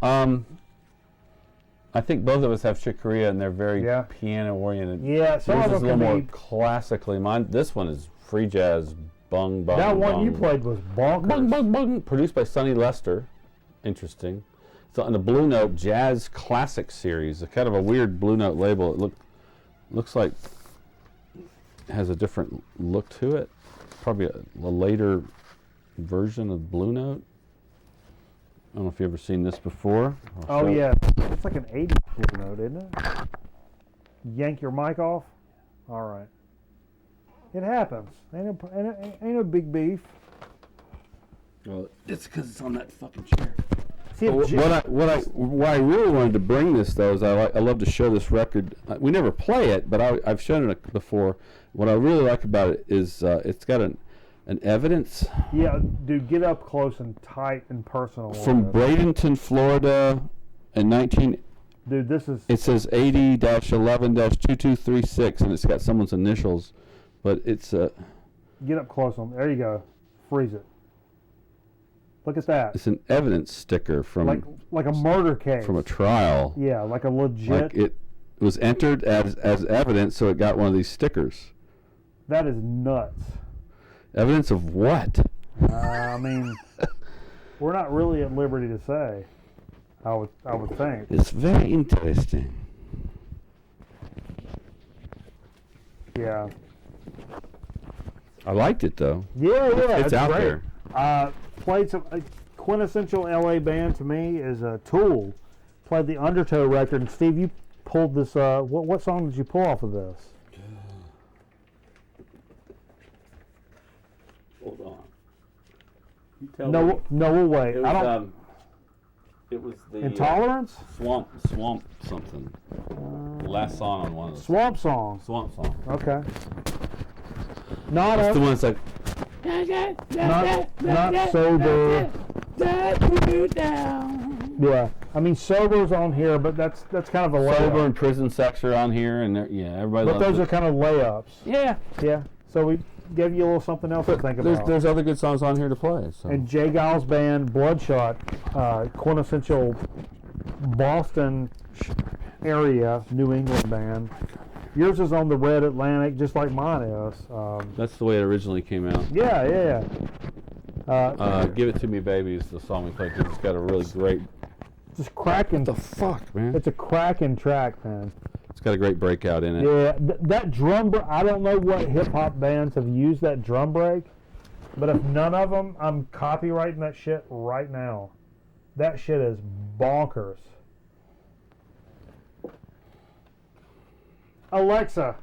I think both of us have Chicoria, and they're very piano oriented. Yeah, some Yours of is them a little can more be. classically. Mine. This one is free jazz, bung bung. That one bung. you played was bonkers. Bung bung bung. Produced by Sonny Lester. Interesting. It's on the Blue Note Jazz Classic series. A kind of a weird Blue Note label. It looks like it has a different look to it. Probably a later version of Blue Note. I don't know if you've ever seen this before. Oh yeah, it's like an 80s Blue Note, isn't it? Yank your mic off. All right. It happens. Ain't a big beef. Well, it's because it's on that fucking chair. See, Why I really wanted to bring this though is I love to show this record. We never play it, but I've shown it before. What I really like about it is it's got an evidence. Yeah, dude, get up close and tight and personal. From Bradenton, Florida, in 19. Dude, this is. It says 80-11-2236, and it's got someone's initials, but it's Get up close on. There you go. Freeze it. Look at that. It's an evidence sticker from like a murder case. from a trial. Yeah, like a legit. Like it was entered as evidence, so it got one of these stickers. That is nuts. Evidence of what? I mean, we're not really at liberty to say. I would think. It's very interesting. Yeah. I liked it though. Yeah, It's out great. there. Played some quintessential LA band to me is Tool. Played the Undertow record, and Steve, you pulled this. What song did you pull off of this? Hold on. You tell No, me. we'll wait. It was, I don't. It was the Intolerance? swamp something. The last song on one of those. Swamp Song. Swamp song. Okay. Not That's the one that's like. not sober. Yeah, I mean sober's on here, but that's kind of a layup. Sober and Prison Sex are on here, and everybody. But loves those it. are kind of layups. Yeah. Yeah. So we gave you a little something else to think about. There's other good songs on here to play. So. And Jay Giles' band, Bloodshot, quintessential Boston area New England band. Yours is on the Red Atlantic, just like mine is. That's the way it originally came out. Yeah. Give It To Me Baby is the song we played. It's got a really great... Just cracking. What the fuck, man? It's a cracking track, man. It's got a great breakout in it. Yeah, that drum I don't know what hip-hop bands have used that drum break, but if none of them, I'm copywriting that shit right now. That shit is bonkers. Alexa,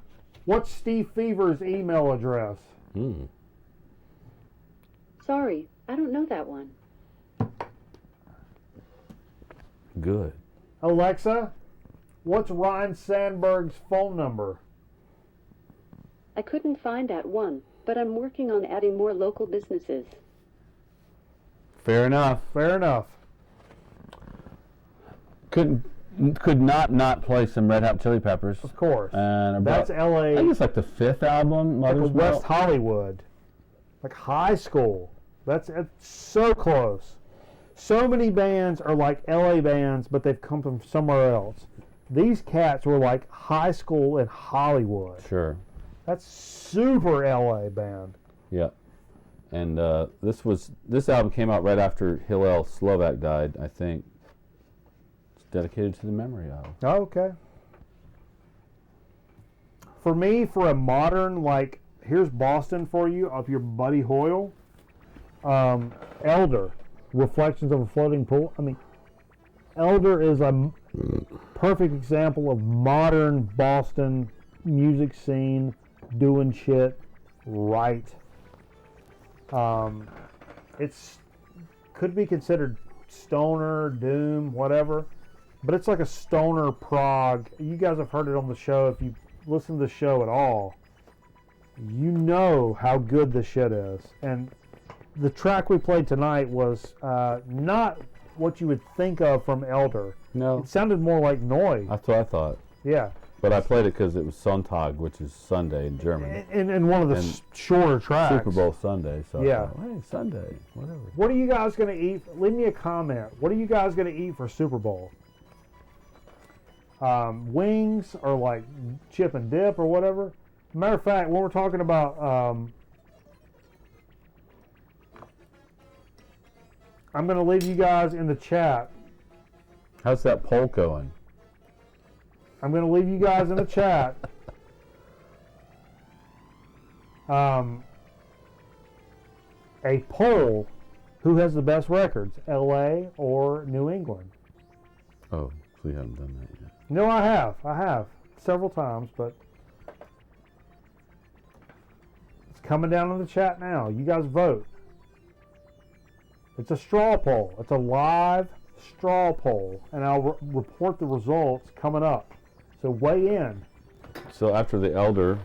what's Steve Fever's email address? Sorry, I don't know that one. Good. Alexa, what's Ryan Sandberg's phone number? I couldn't find that one, but I'm working on adding more local businesses. Fair enough. Fair enough. Could not play some Red Hot Chili Peppers. Of course. And about, That's L.A. I think it's like the 5th album, like Mother's West Milk. Hollywood. Like high school. It's so close. So many bands are like LA bands, but they've come from somewhere else. These cats were like high school in Hollywood. Sure. That's super LA band. Yeah. And this album came out right after Hillel Slovak died, I think. It's dedicated to the memory of. Oh, okay. For me, for a modern, like, here's Boston for you, of your Buddy Hoyle. Elder, Reflections of a Floating Pool. I mean, Elder is a perfect example of modern Boston music scene doing shit right. It's could be considered stoner, doom, whatever, but it's like a stoner prog. You guys have heard it on the show. If you listen to the show at all, you know how good this shit is. And the track we played tonight was not what you would think of from Elder. No. It sounded more like noise. That's what I thought. Yeah. But I played it because it was Sonntag, which is Sunday in German. And one of the shorter tracks. Super Bowl Sunday. So Yeah. I thought, hey, Sunday, whatever. What are you guys going to eat? Leave me a comment. What are you guys going to eat for Super Bowl? Wings or like chip and dip or whatever? Matter of fact, when we're talking about... I'm going to leave you guys in the chat. How's that poll going? I'm going to leave you guys in the chat. A poll: who has the best records, LA or New England? Oh, so you haven't done that yet. No, I have. I have several times, but it's coming down in the chat now. You guys vote. It's a straw poll. It's a live straw poll, and I'll report the results coming up. So weigh in. So after the Elder,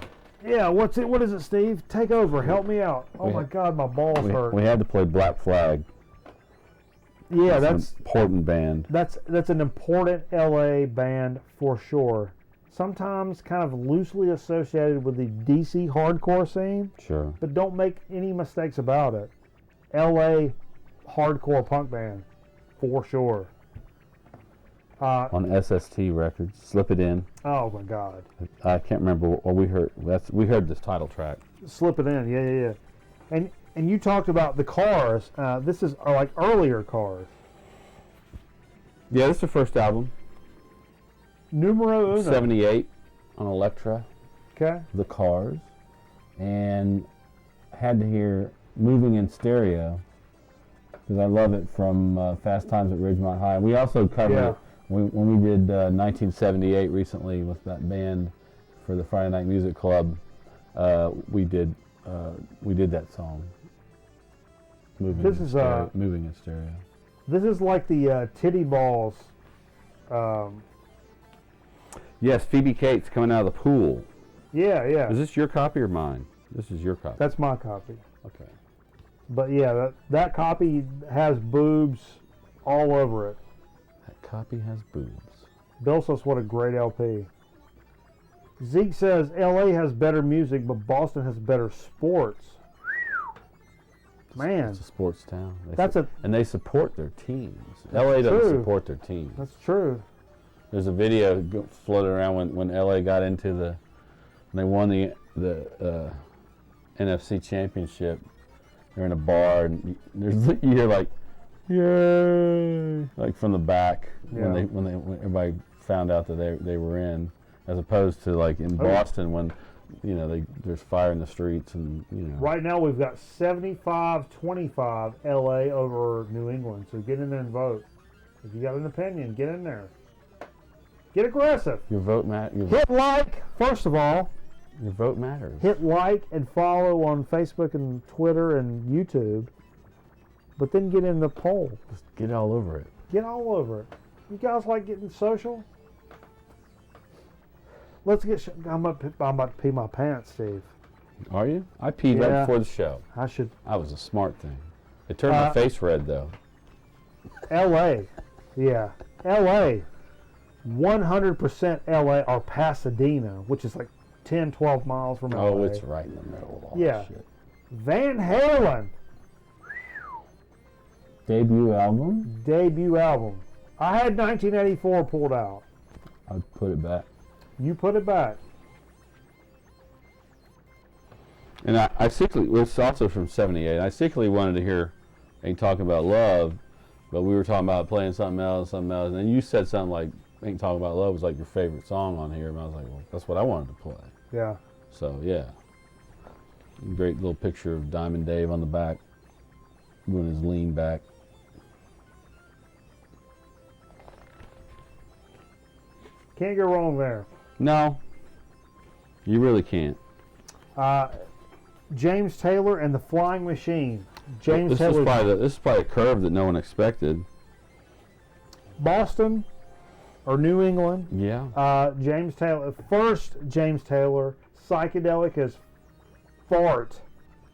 Yeah, what is it, Steve? Take over. Help me out. Oh my God, my balls hurt. we had to play Black Flag. Yeah, That's an important band. that's an important LA band for sure. Sometimes kind of loosely associated with the DC hardcore scene, Sure. but don't make any mistakes about it. LA hardcore punk band for sure. On SST Records, Slip It In. Oh my God, I can't remember what we heard. We heard this title track. Slip It In, yeah. And you talked about the Cars. This is like earlier Cars. Yeah, this is the first album. Numero uno. 78 on Elektra, Okay. The Cars, and had to hear Moving in Stereo because I love it from Fast Times at Ridgemont High. We also covered it when we did 1978 recently with that band for the Friday Night Music Club. We did that song. Moving in Stereo. This is like the Titty Balls. Yes, Phoebe Cates coming out of the pool. Yeah. Is this your copy or mine? This is your copy. That's my copy. Okay. But yeah, that copy has boobs all over it. That copy has boobs. Bill says, what a great LP. Zeke says LA has better music, but Boston has better sports. Man, It's a sports town. And they support their teams. LA doesn't true. support their teams. That's true. There's a video floating around when LA got into when they won the NFC Championship. They're in a bar and you hear like, yay, like from the back when everybody found out that they were in, as opposed to like in Boston when there's fire in the streets and Right now we've got 75-25 LA over New England. So get in there and vote. If you got an opinion, get in there. Get aggressive. Your vote matters. Hit like, first of all. Your vote matters. Hit like and follow on Facebook and Twitter and YouTube. But then get in the poll. Just get all over it. Get all over it. You guys like getting social? Let's get. I'm about to pee my pants, Steve. Are you? I peed right before the show. I should. That was a smart thing. It turned my face red though. L.A. Yeah, L.A. 100% L.A. or Pasadena, which is like 10, 12 miles from L.A. Oh, it's right in the middle of all Yeah. that shit. Van Halen Debut album? debut album. I had 1984 pulled out. I'd put it back. You put it back. And I secretly, it's also from '78. I secretly wanted to hear Ain't Talking About Love, but we were talking about playing something else, and then you said something like Ain't Talking About Love was like your favorite song on here, and I was like, well, that's what I wanted to play. Yeah. So yeah, great little picture of Diamond Dave on the back, doing his lean back. Can't go wrong there. No, you really can't. James Taylor and the Flying Machine. James This Taylor. is probably a curve that no one expected. Boston or New England. Yeah. James Taylor. First James Taylor. Psychedelic as fart.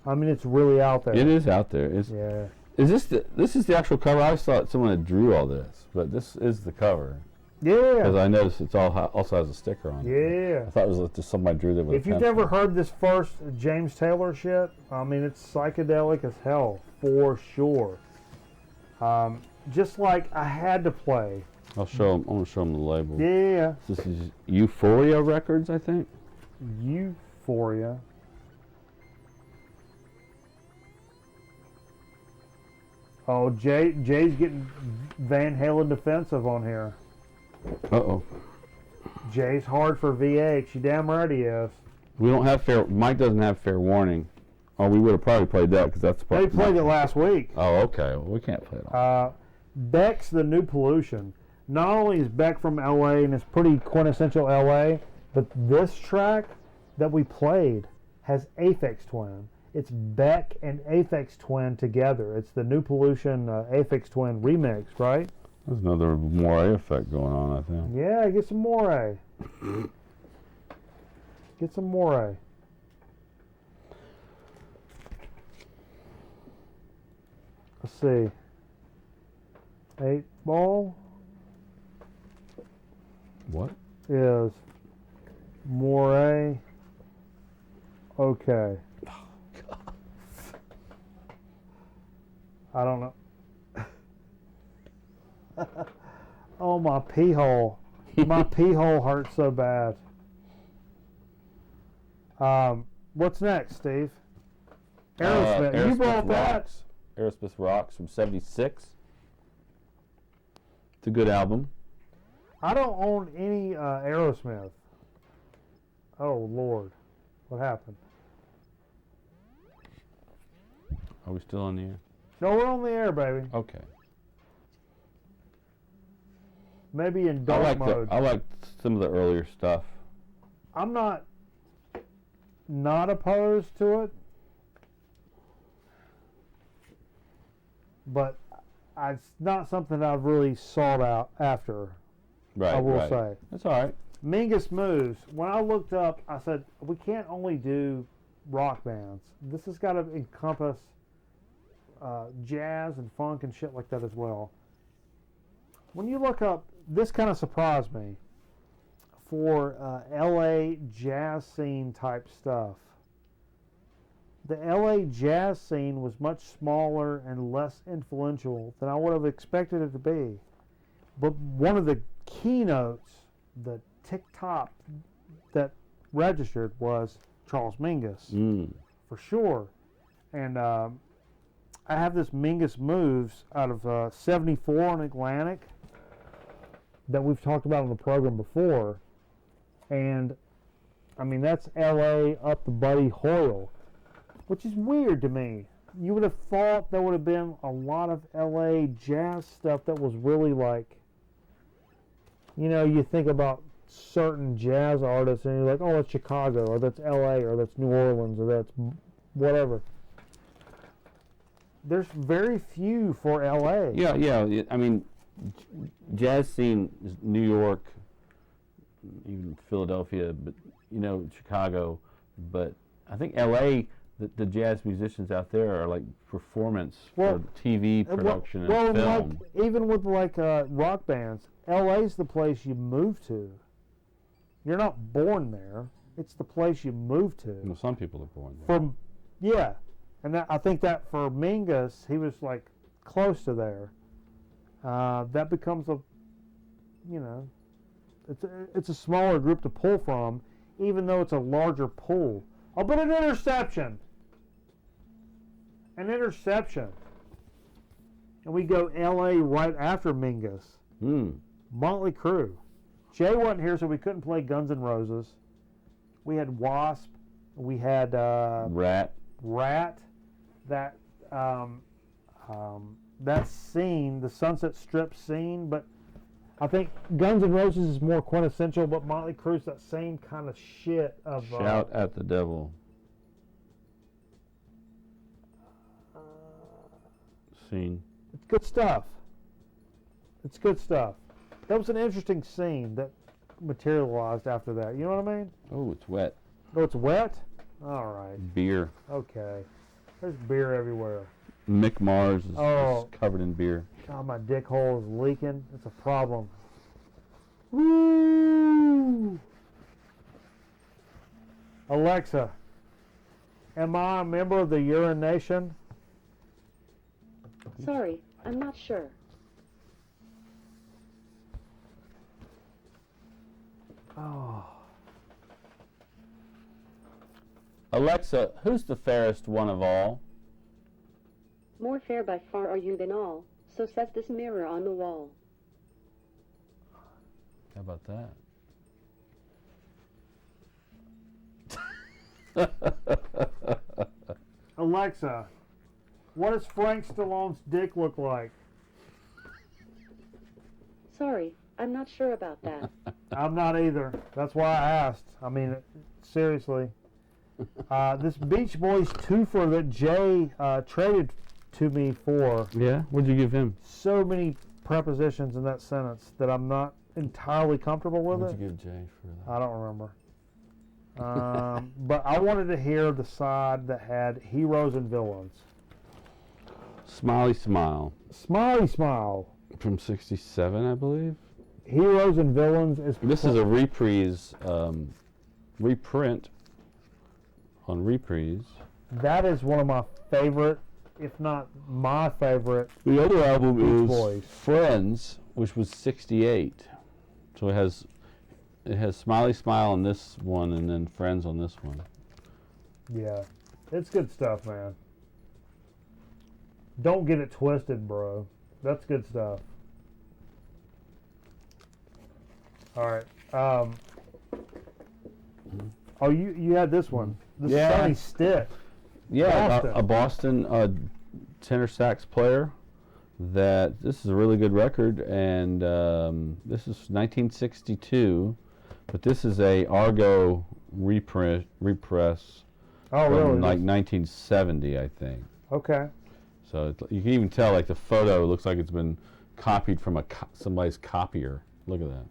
I mean, it's really out there. It is out there. Yeah. Is this is the actual cover? I always thought someone had drew all this, but this is the cover. Yeah. Because I noticed it's also has a sticker on it. Yeah. I thought it was just somebody drew that with If a you've pencil. never heard this first James Taylor shit, I mean, it's psychedelic as hell, for sure. Just like I had to play. I'll show them. I'm gonna show them the label. Yeah. This is Euphoria Records, I think. Euphoria. Oh, Jay's getting Van Halen defensive on here. Uh-oh. Jay's hard for VH. You damn right he is. We don't have Mike doesn't have fair warning. Oh, we would have probably played that because that's the part. They played it last week. Oh, okay. Well, we can't play it all. Beck's The New Pollution. Not only is Beck from LA and it's pretty quintessential LA, but this track that we played has Aphex Twin. It's Beck and Aphex Twin together. It's the New Pollution Aphex Twin remix, right? There's another moire effect going on, I think. Yeah, get some more. Get some more. Let's see. 8 Ball What? is Moray. Okay. I don't know. Oh, my pee hole. My pee hole hurts so bad. What's next, Steve? Aerosmith. You brought that. Rocks. Aerosmith Rocks from '76. It's a good album. I don't own any Aerosmith. Oh, Lord. What happened? Are we still on the air? No, we're on the air, baby. Okay. Maybe in dark mode. I like some of the earlier stuff. I'm not opposed to it, but it's not something I've really sought out after. Right. I will right. say. That's all right. Mingus Moves. When I looked up, I said we can't only do rock bands. This has got to encompass jazz and funk and shit like that as well. When you look up, this kind of surprised me. for LA jazz scene type stuff. The LA jazz scene was much smaller and less influential than I would have expected it to be. But one of the keynotes, the tick-tock that registered was Charles Mingus, for sure. And I have this Mingus Moves out of 74 on Atlantic that we've talked about on the program before. And, I mean, that's LA up to Buddy Hoyle, which is weird to me. You would have thought there would have been a lot of LA jazz stuff that was really like, you know, you think about certain jazz artists and you're like, oh, that's Chicago, or that's LA, or that's New Orleans, or that's whatever. There's very few for LA. Yeah. I mean, jazz scene is New York, even Philadelphia, but you know, Chicago. But I think LA, the jazz musicians out there are like performance for TV production and film. Like, even with like rock bands, LA's the place you move to. You're not born there. It's the place you move to. Well, some people are born there. Yeah. And I think that for Mingus, he was like close to there. That becomes a, you know, it's a smaller group to pull from, even though it's a larger pool. Oh, but an interception. An interception. And we go LA right after Mingus. Motley Crue. Jay wasn't here, so we couldn't play Guns N' Roses. We had Wasp. We had Rat. That that scene, the Sunset Strip scene, but I think Guns N' Roses is more quintessential, but Motley Crue's that same kind of shit of Shout at the Devil. Scene. It's good stuff. It's good stuff. That was an interesting scene that materialized after that. You know what I mean? Oh, it's wet. Oh, it's wet? All right. Beer. Okay. There's beer everywhere. Mick Mars is just covered in beer. God, my dick hole is leaking. It's a problem. Woo! Alexa, am I a member of the Urine Nation? Sorry, I'm not sure. Oh. Alexa, who's the fairest one of all? More fair by far are you than all, so says this mirror on the wall. How about that? Alexa, what does Frank Stallone's dick look like? Sorry, I'm not sure about that. I'm not either. That's why I asked. I mean, seriously. This Beach Boys twofer that Jay traded to me for. Yeah? What'd you give him? So many prepositions in that sentence that I'm not entirely comfortable with What'd it. you give Jay for that? I don't remember. But I wanted to hear the side that had heroes and villains. Smiley Smile. Smiley Smile. From 67, I believe. Heroes and villains is... This is a reprise, reprint on Reprise. That is one of my favorite, if not my favorite. The other album Beach is Boys. Friends, which was 68. So it has Smiley Smile on this one and then Friends on this one. Yeah, it's good stuff, man. Don't get it twisted, bro. That's good stuff. All right. Oh, you had this one. This Sonny Stitt. Yeah, Boston. a Boston tenor sax player. This is a really good record, and this is 1962, but this is a Argo repress. Oh, from really? like 1970, I think. Okay. So you can even tell, like the photo looks like it's been copied from somebody's copier. Look at that.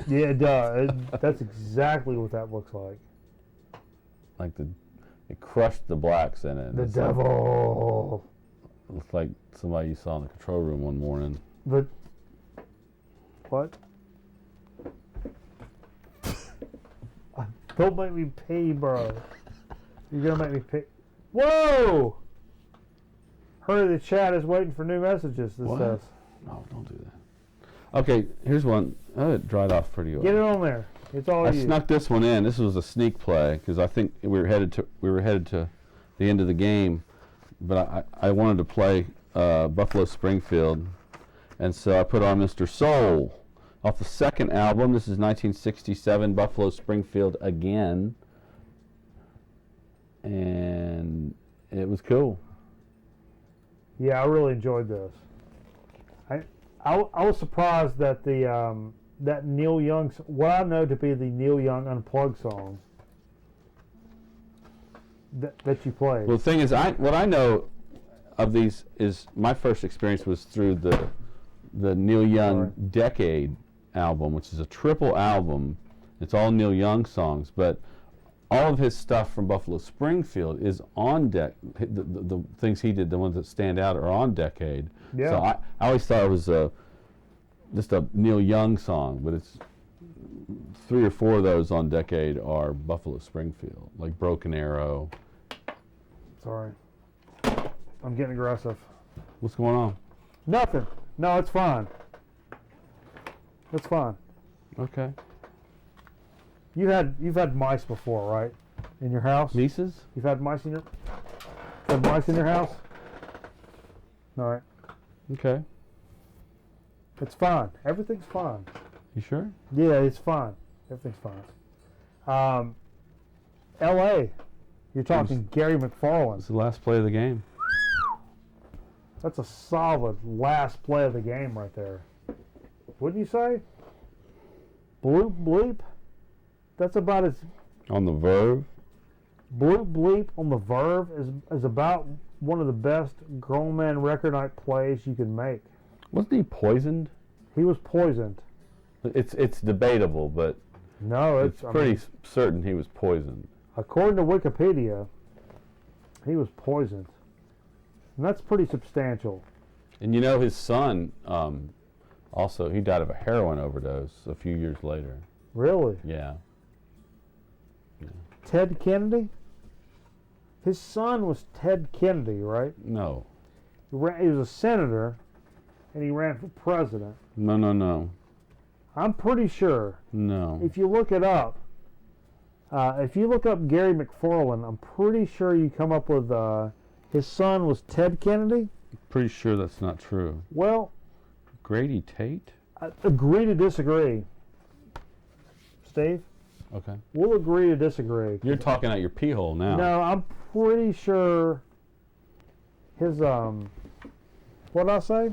Yeah, it does. That's exactly what that looks like. Like it crushed the blacks in it. The It's devil. Like, looks like somebody you saw in the control room one morning. The what? Don't make me pee, bro. You're gonna make me pee. Whoa! Hurry, the chat is waiting for new messages. This What? says. No, don't do that. Okay, here's one. Oh, it dried off pretty well. Get it on there. It's all I you. snuck this one in. This was a sneak play because I think we were headed to the end of the game, but I wanted to play Buffalo Springfield, and so I put on Mr. Soul off the second album. This is 1967 Buffalo Springfield again, and it was cool. Yeah, I really enjoyed this. I was surprised that the that Neil Young, what I know to be the Neil Young Unplugged song that you played. Well, the thing is, what I know of these is my first experience was through the Neil Young Decade album, which is a triple album. It's all Neil Young songs, but all of his stuff from Buffalo Springfield is on the things he did, the ones that stand out, are on Decade. Yeah. So I always thought it was just a Neil Young song, but it's 3 or 4 of those on Decade are Buffalo Springfield, like Broken Arrow. Sorry. I'm getting aggressive. What's going on? Nothing. No, it's fine. It's fine. Okay. You've had mice before, right? In your house? Nieces? You've had mice in your house? All right. Okay. It's fine. Everything's fine. You sure? Yeah, it's fine. Everything's fine. L.A. You're talking Gary McFarland. It's the last play of the game. That's a solid last play of the game right there. Wouldn't you say? Bloop bleep? That's about as... On the Verve? Bloop bleep on the Verve is about one of the best grown man record night plays you can make. Wasn't he poisoned? He was poisoned. It's debatable, but No, it's pretty certain he was poisoned. According to Wikipedia, he was poisoned. And that's pretty substantial. And you know his son also, he died of a heroin overdose a few years later. Really? Yeah. Ted Kennedy? His son was Ted Kennedy, right? No. He was a senator, and he ran for president. No. I'm pretty sure, No. if you look it up, if you look up Gary McFarland, I'm pretty sure you come up with his son was Ted Kennedy. Pretty sure that's not true. Well, Grady Tate? I agree to disagree. Steve, Okay. we'll agree to disagree. You're talking out your pee hole now. No, I'm pretty sure his, what did I say?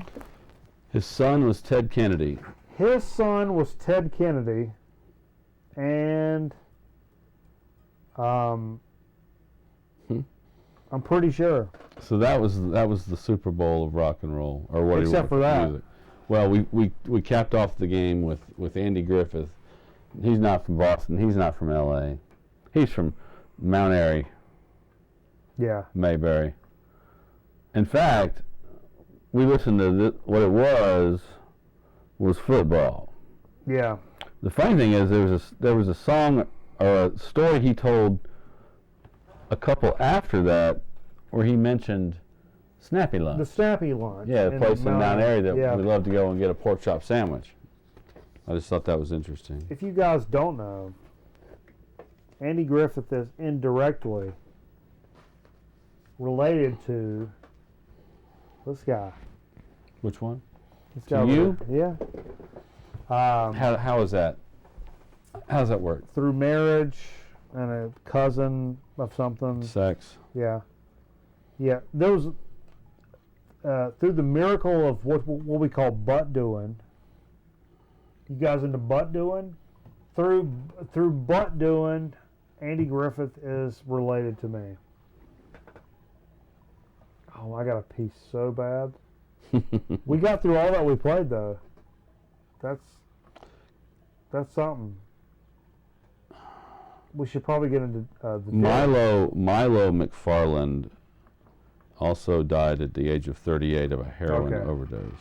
His son was Ted Kennedy. His son was Ted Kennedy, and I'm pretty sure. So that was the Super Bowl of rock and roll, or what? Except for that. Music. Well, we capped off the game with Andy Griffith. He's not from Boston. He's not from L.A. He's from Mount Airy, Yeah. Mayberry. In fact, we listened to what it was football. Yeah. The funny thing is, there was a song or a story he told a couple after that where he mentioned Snappy Lunch. The Snappy Lunch. Yeah, the place in Mount Airy that yeah. we love to go and get a pork chop sandwich. I just thought that was interesting. If you guys don't know, Andy Griffith is indirectly related to this guy. Which one? This To guy over you? there. Yeah. How is that? How does that work? Through marriage and a cousin of something. Sex. Yeah. Yeah. There was through the miracle of what we call butt doing. You guys into butt doing? Through butt doing, Andy Griffith is related to me. Oh, I got a piece so bad. We got through all that we played though. That's something. We should probably get into the Milo McFarland also died at the age of 38 of a heroin overdose.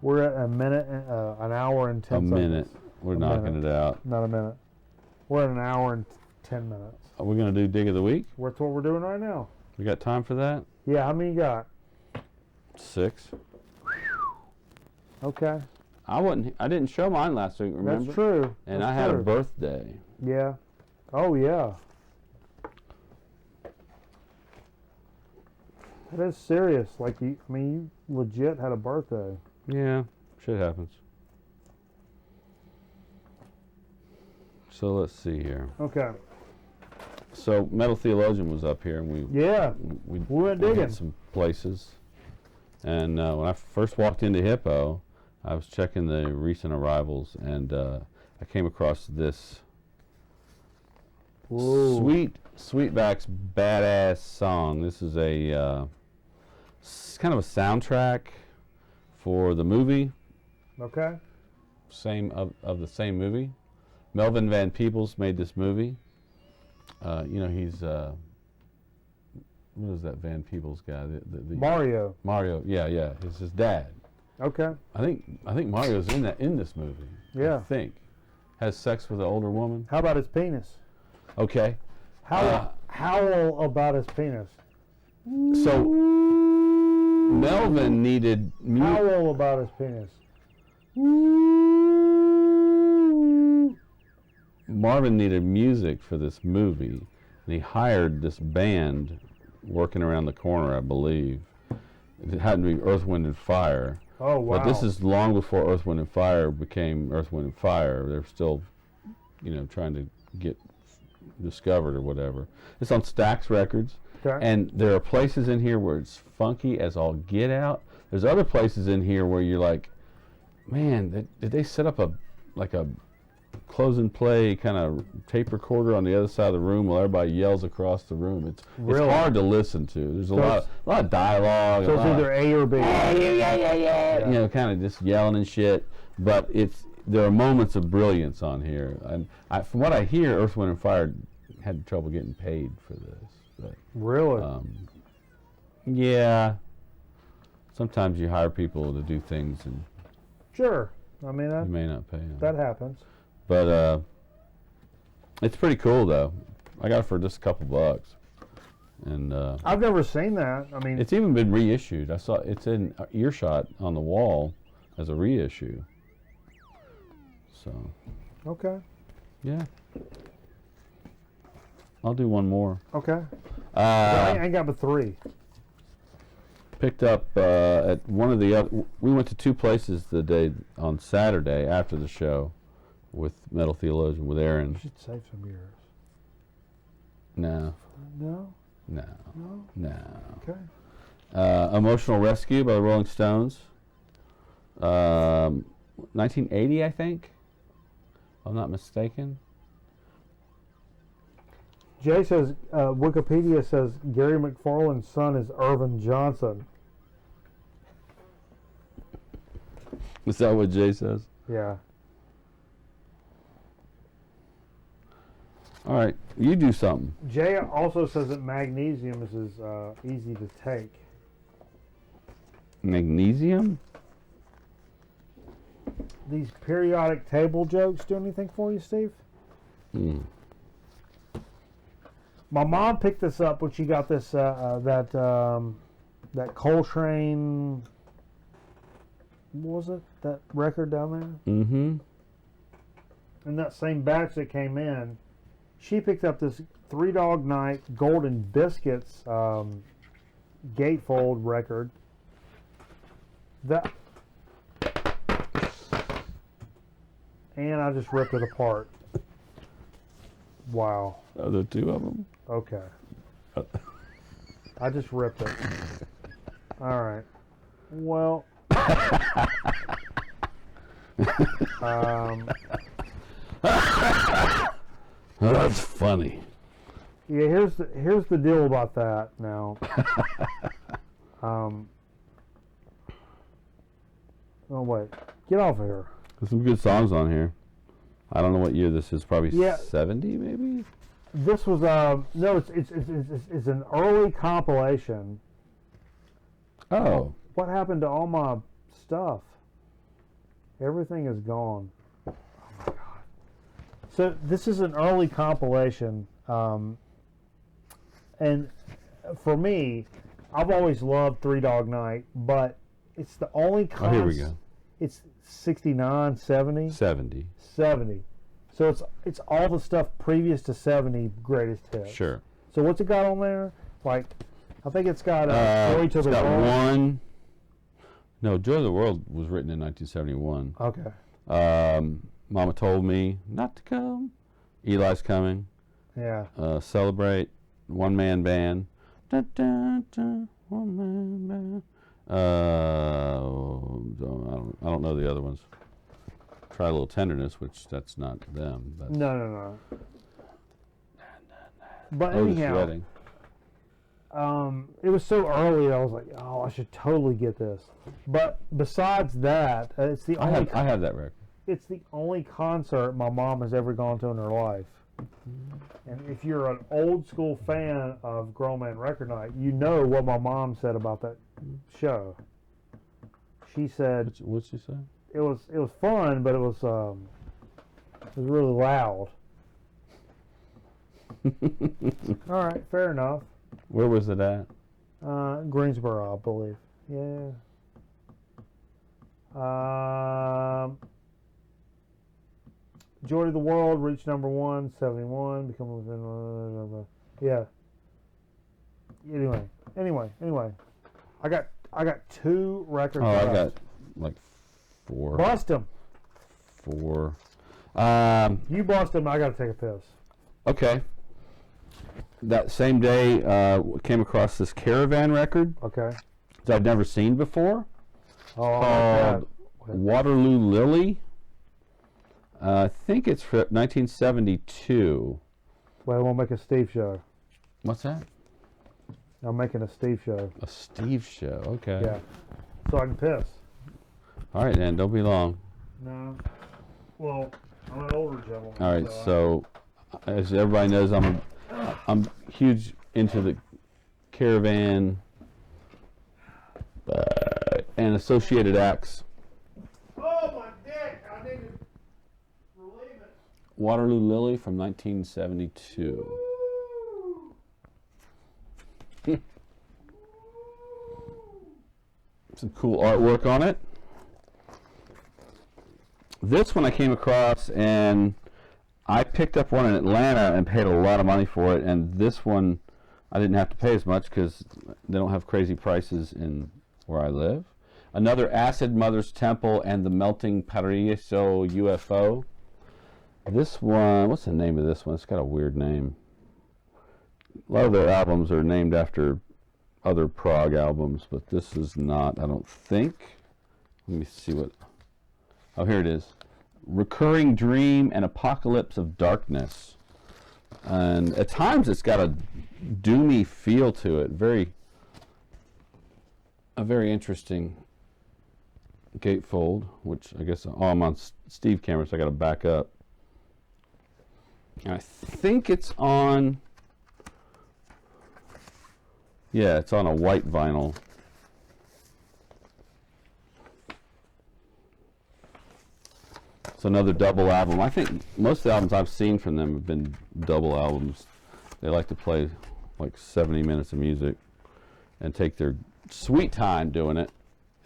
We're at a minute, an hour and 10 A seconds. minute. We're knocking it out. Not a minute. We're at an hour and 10 minutes. Are we going to do Dig of the Week? That's what we're doing right now. We got time for that? Yeah, how many you got? 6. Okay. I didn't show mine last week, remember? That's true. And That's I had a true. birthday. Yeah. Oh, yeah. That is serious. Like, you legit had a birthday. Yeah, shit happens. So let's see here. Okay. So Metal Theologian was up here, and we went digging. hit some places. And when I first walked into Hippo, I was checking the recent arrivals, and I came across this Sweetback's badass song. This is a kind of a soundtrack for the movie. Okay. Same of the same movie. Melvin Van Peebles made this movie. He's what is that Van Peebles guy? The Mario. Mario, yeah. It's his dad. Okay. I think Mario's in this movie. Yeah. I think has sex with an older woman. How about his penis? Okay. Howl about his penis. So Melvin needed Howl about his penis. Marvin needed music for this movie, and he hired this band working around the corner, I believe. It had to be Earth, Wind, and Fire. Oh, wow. But this is long before Earth, Wind, and Fire became Earth, Wind, and Fire. They're still, trying to get discovered or whatever. It's on Stax Records. Okay. And there are places in here where it's funky as all get out. There's other places in here where you're like, man, did they set up a close and play kind of tape recorder on the other side of the room while everybody yells across the room? It's hard to listen to. There's a lot of dialogue. So it's either A or B. Yeah. Kind of just yelling and shit. But there are moments of brilliance on here. And from what I hear, Earth, Wind, and Fire had trouble getting paid for this. But, really? Yeah. Sometimes you hire people to do things and sure. I mean, you may not pay them. That happens. But it's pretty cool though. I got it for just a couple bucks, and I've never seen that. I mean, it's even been reissued. I saw it's in Earshot on the wall as a reissue. So. Okay. Yeah. I'll do one more. Okay. I ain't got but 3. Picked up at one of the other. We went to 2 places the day on Saturday after the show with Metal Theologian with Aaron. You should save some of yours. No. No? No. No? No. Okay. Emotional Rescue by the Rolling Stones. 1980, I think. If I'm not mistaken. Jay says, Wikipedia says Gary McFarlane's son is Irvin Johnson. Is that what Jay says? Yeah. All right, you do something. Jay also says that magnesium is easy to take. Magnesium? These periodic table jokes do anything for you, Steve? My mom picked this up when she got this that Coltrane. What was it? That record down there? Mm-hmm. In that same batch that came in, she picked up this Three Dog Night Golden Biscuits gatefold record. And I just ripped it apart. Wow. Are there 2 of them? Okay. I just ripped it. All right. Well. That's funny. Yeah, here's the deal about that now. Oh wait, get off of here. There's some good songs on here. I don't know what year this is. Probably Yeah. 70, maybe. This was no, it's an early compilation. Oh. What happened to all my stuff? Everything is gone. Oh my god. So this is an early compilation, and for me, I've always loved Three Dog Night, but it's the only. Oh, here we go. It's 69, 70? 70. 70. So it's all the stuff previous to 70 greatest hits. Sure. So what's it got on there? Like, I think it's got Joy to it's the got World. one. No, Joy to the World was written in 1971. Okay. Mama Told Me Not to Come. Eli's Coming. Yeah. Celebrate. One Man Band. Da, da, da, one Man Band. I don't know the other ones. Try a Little Tenderness, which that's not them. That's No. But Otis anyhow, Redding. it was so early. I was like, oh, I should totally get this. But besides that, it's the only. I have that record. It's the only concert my mom has ever gone to in her life. And if you're an old school fan of Grown Man Record Night, you know what my mom said about that show. She said What'd she say? it was fun, but it was really loud. All right, fair enough. Where was it at? Greensboro, I believe. Yeah. Joy to the World reached number 1, 71. Become within. Yeah. Anyway. I got 2 records. Oh, I got like 4. Bust them. 4. You bust them. I got to take a piss. Okay. That same day, came across this Caravan record Okay. that I'd never seen before. Oh, I like Called Waterloo Lily. I think it's from 1972. Well, we'll make a Steve show. What's that? I'm making a Steve show. A Steve show. Okay. Yeah. So I can piss. All right, then. Don't be long. No. Well, I'm an older gentleman. All right. So, as everybody knows, I'm huge into the Caravan and associated acts. Oh, my dick! I need to relieve it. Waterloo Lily from 1972. Some cool artwork on it. This one I came across, and I picked up one in Atlanta and paid a lot of money for it, and this one I didn't have to pay as much because they don't have crazy prices in where I live. Another Acid Mother's Temple and the Melting Paraiso UFO. This one, what's the name of this one? It's got a weird name. A lot of their albums are named after other prog albums, but this is not, I don't think. Let me see what, oh, here it is. Recurring Dream and Apocalypse of Darkness. And at times it's got a doomy feel to it. A very interesting gatefold, which I guess, oh, I'm on Steve camera, so I got to back up. And I think it's on, yeah, it's on a white vinyl. It's another double album. I think most of the albums I've seen from them have been double albums. They like to play like 70 minutes of music and take their sweet time doing it.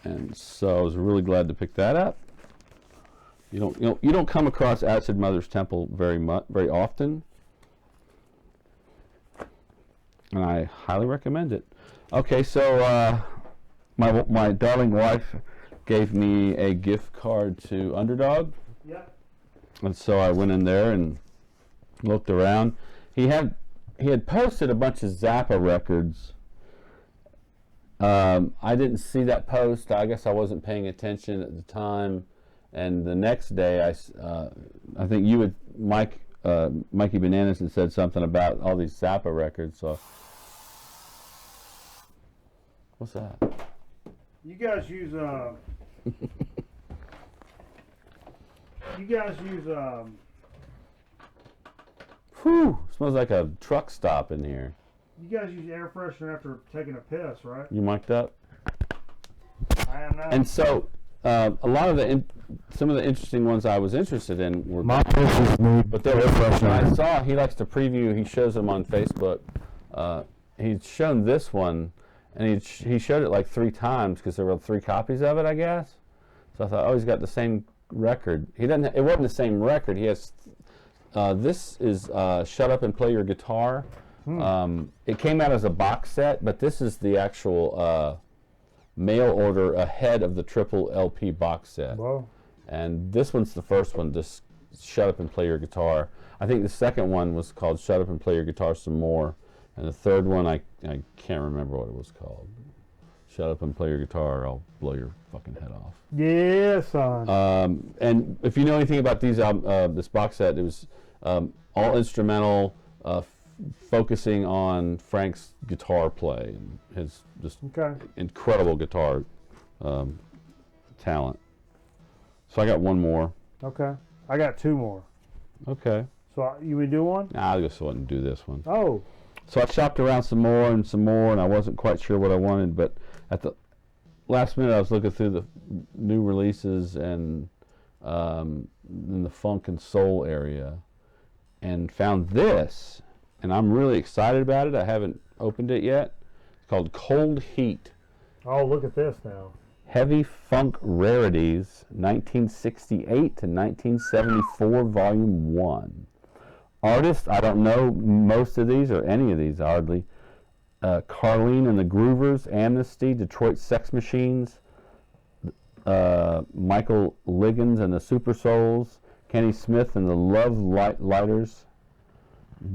And so I was really glad to pick that up. You don't come across Acid Mother's Temple very often, and I highly recommend it. Okay, so my darling wife gave me a gift card to Underdog. Yep. And so I went in there and looked around. He had posted a bunch of Zappa records. I didn't see that post. I guess I wasn't paying attention at the time. And the next day, I think you had Mikey Bananas had said something about all these Zappa records. So what's that? You guys use Whew, smells like a truck stop in here. You guys use air freshener after taking a piss, right? You mic'd up? I am now. And so a lot of some of the interesting ones I was interested in were. My missus need But there was I saw he likes to preview. He shows them on Facebook. He's shown this one, and he showed it like 3 times because there were 3 copies of it, I guess. So I thought, oh, he's got the same record. He doesn't. It wasn't the same record. He has. This is "Shut Up and Play Your Guitar." It came out as a box set, but this is the actual mail order ahead of the triple LP box set. Whoa. And this one's the first one, just "Shut Up and Play Your Guitar." I think the second one was called "Shut Up and Play Your Guitar Some More." And the third one, I can't remember what it was called. "Shut Up and Play Your Guitar, or I'll blow your fucking head off." Yeah, son. And if you know anything about these this box set, it was all instrumental, focusing on Frank's guitar play and his just incredible guitar talent. So I got one more. Okay. I got 2 more. Okay. So you would do one? Nah, I'll just go ahead and do this one. Oh. So I shopped around some more, and I wasn't quite sure what I wanted, but at the last minute I was looking through the new releases and in the funk and soul area, and found this, and I'm really excited about it. I haven't opened it yet. It's called Cold Heat. Oh, look at this now. Heavy Funk Rarities, 1968 to 1974, Volume 1. Artists, I don't know most of these or any of these, oddly. Carlene and the Groovers, Amnesty, Detroit Sex Machines, Michael Liggins and the Super Souls, Kenny Smith and the Love Lighters,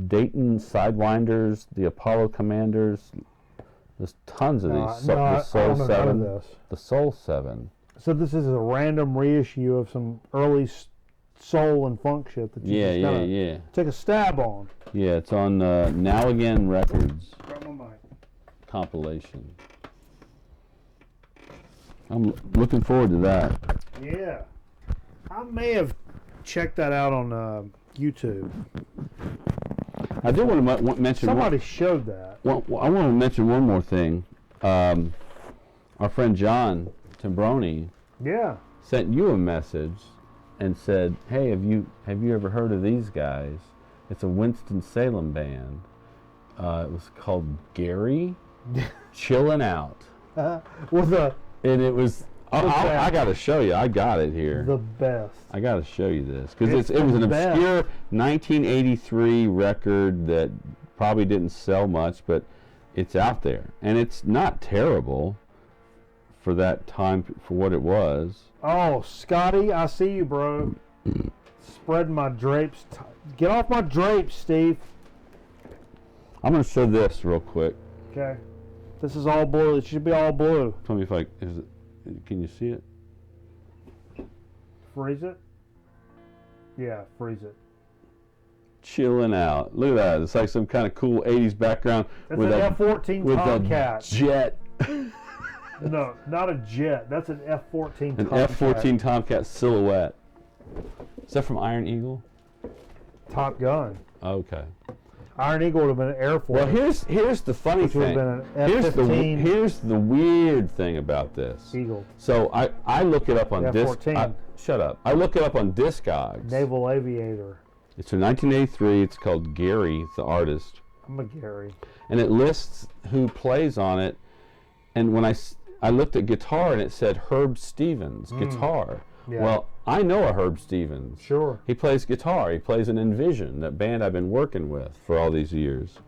Dayton Sidewinders, the Apollo Commanders. There's tons of these. The Soul 7. The Soul 7. So this is a random reissue of some early soul and funk shit that you just took a stab on. Yeah, it's on Now Again Records Grab my mic. compilation. I'm looking forward to that. Yeah. I may have checked that out on YouTube. I do want to mention... Somebody showed that. Well, I want to mention one more thing. Our friend John Timbroni sent you a message and said, "Hey, have you ever heard of these guys? It's a Winston-Salem band. It was called Gary Chillin' Out." And it was... I got to show you. I got it here. The best. I got to show you this because it was an obscure 1983 record that probably didn't sell much, but it's out there, and it's not terrible for that time, for what it was. Oh, Scotty, I see you, bro. Spreading my drapes. Get off my drapes, Steve. I'm going to show this real quick. Okay. This is all blue. It should be all blue. Tell me if can you see it? Freeze it? Yeah, freeze it. Chilling Out. Look at that. It's like some kind of cool 80s background. It's with an F-14 Tomcat. A jet. No, not a jet. That's an F-14 Tomcat. An F-14 Tomcat silhouette. Is that from Iron Eagle? Top Gun. Okay. Iron Eagle would have been an Air Force. Well, here's the funny thing. Would have been an F-15. Here's the weird thing about this. Eagle. So I look it up on F-14. Shut up. I look it up on Discogs. Naval Aviator. It's from 1983. It's called Gary, the artist. I'm a Gary. And it lists who plays on it. And when I looked at guitar and it said Herb Stevens, guitar. Yeah. Well, I know a Herb Stevens. Sure. He plays guitar. He plays in Envision, that band I've been working with for all these years.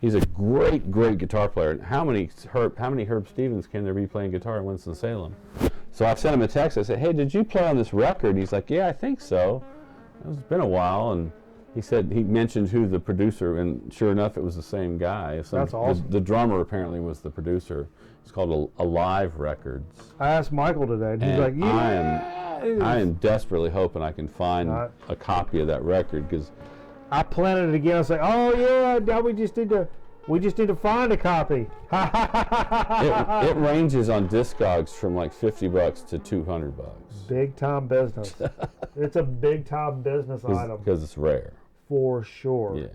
He's a great, great guitar player. And how many Herb Stevens can there be playing guitar in Winston-Salem? So I sent him a text. I said, "Hey, did you play on this record?" And he's like, "Yeah, I think so." It's been a while, and he said he mentioned who the producer, and sure enough, it was the same guy. That's awesome. The drummer apparently was the producer. It's called Alive Records. I asked Michael today, and he's like, "Yeah." I am desperately hoping I can find a copy of that record because I planted it again. I was like, "Oh yeah, now we just need to find a copy." it ranges on Discogs from like $50 to $200. Big time business. It's a big time business item because it's rare. For sure.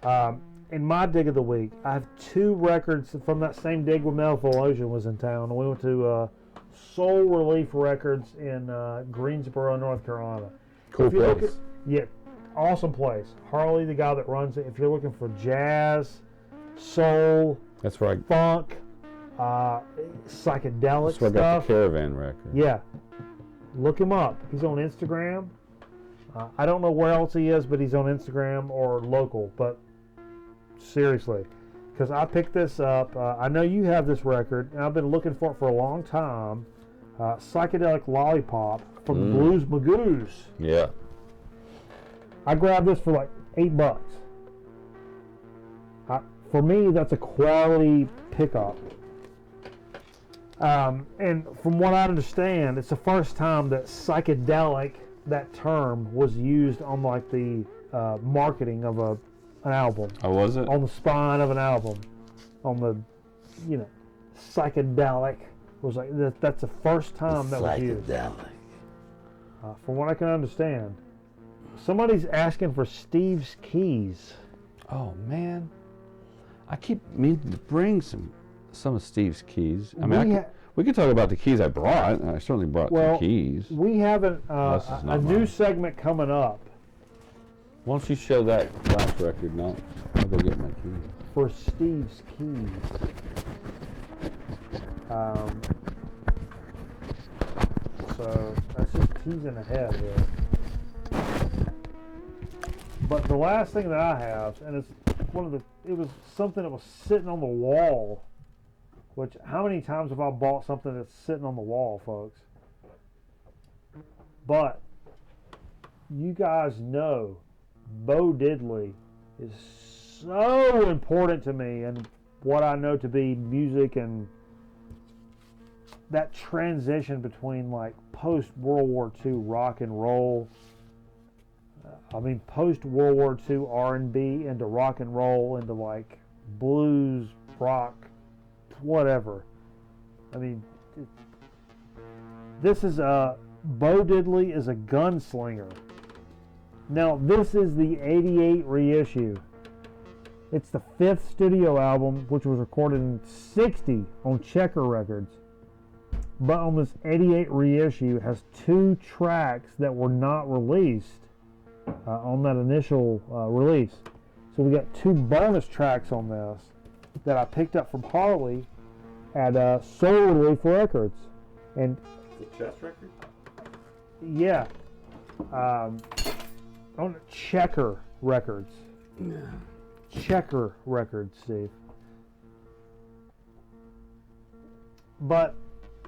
Yeah. In my dig of the week, I have 2 records from that same dig when Melville Ocean was in town. We went to Soul Relief Records in Greensboro, North Carolina. Cool If you look place. at, yeah, awesome place. Harley, the guy that runs it. If you're looking for jazz, soul, That's where I. funk, psychedelic That's where I got stuff, the Caravan record. yeah, look him up. He's on Instagram. I don't know where else he is, but he's on Instagram or local. But seriously, because I picked this up. I know you have this record, and I've been looking for it for a long time. Psychedelic Lollipop from Blues Magoos. Yeah. I grabbed this for like $8. For me, that's a quality pickup. And from what I understand, it's the first time that psychedelic, that term, was used on like the marketing of an album, Oh, was it? on the spine of an album, on the, psychedelic was like that's the first time that was used. From what I can understand, somebody's asking for Steve's keys. Oh man, I keep meaning to bring some of Steve's keys. I mean, we could talk about the keys I brought. I certainly brought some keys. We have a This is not new mine. segment coming up Why don't you show that last record? And I'll go get my keys. for Steve's keys. So that's just teasing ahead here. But the last thing that I have, and it was something that was sitting on the wall. Which, how many times have I bought something that's sitting on the wall, folks? But you guys know Bo Diddley is so important to me and what I know to be music and that transition between like post World War II rock and roll, post World War II R&B into rock and roll into like blues, rock, whatever. This is Bo Diddley is a gunslinger. Now this is the '88 reissue. It's the 5th studio album, which was recorded in '60 on Checker Records. But on this '88 reissue, it has 2 tracks that were not released on that initial release. So we got 2 bonus tracks on this that I picked up from Harley at Soul Relief Records. And The chess record? yeah, on Checker Records. Yeah. Checker Records, Steve. But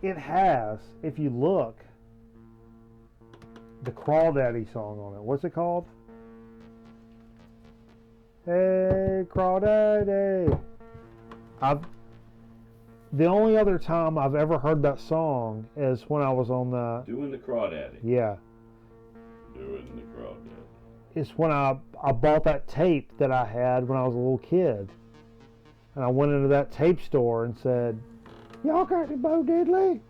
it has, if you look, the Crawdaddy song on it. What's it called? Hey, Crawdaddy. The only other time I've ever heard that song is when I was on the... Doing the Crawdaddy. Yeah. Doing the Crawdaddy. It's when I bought that tape that I had when I was a little kid. And I went into that tape store and said, "Y'all got the Bo Diddley?" And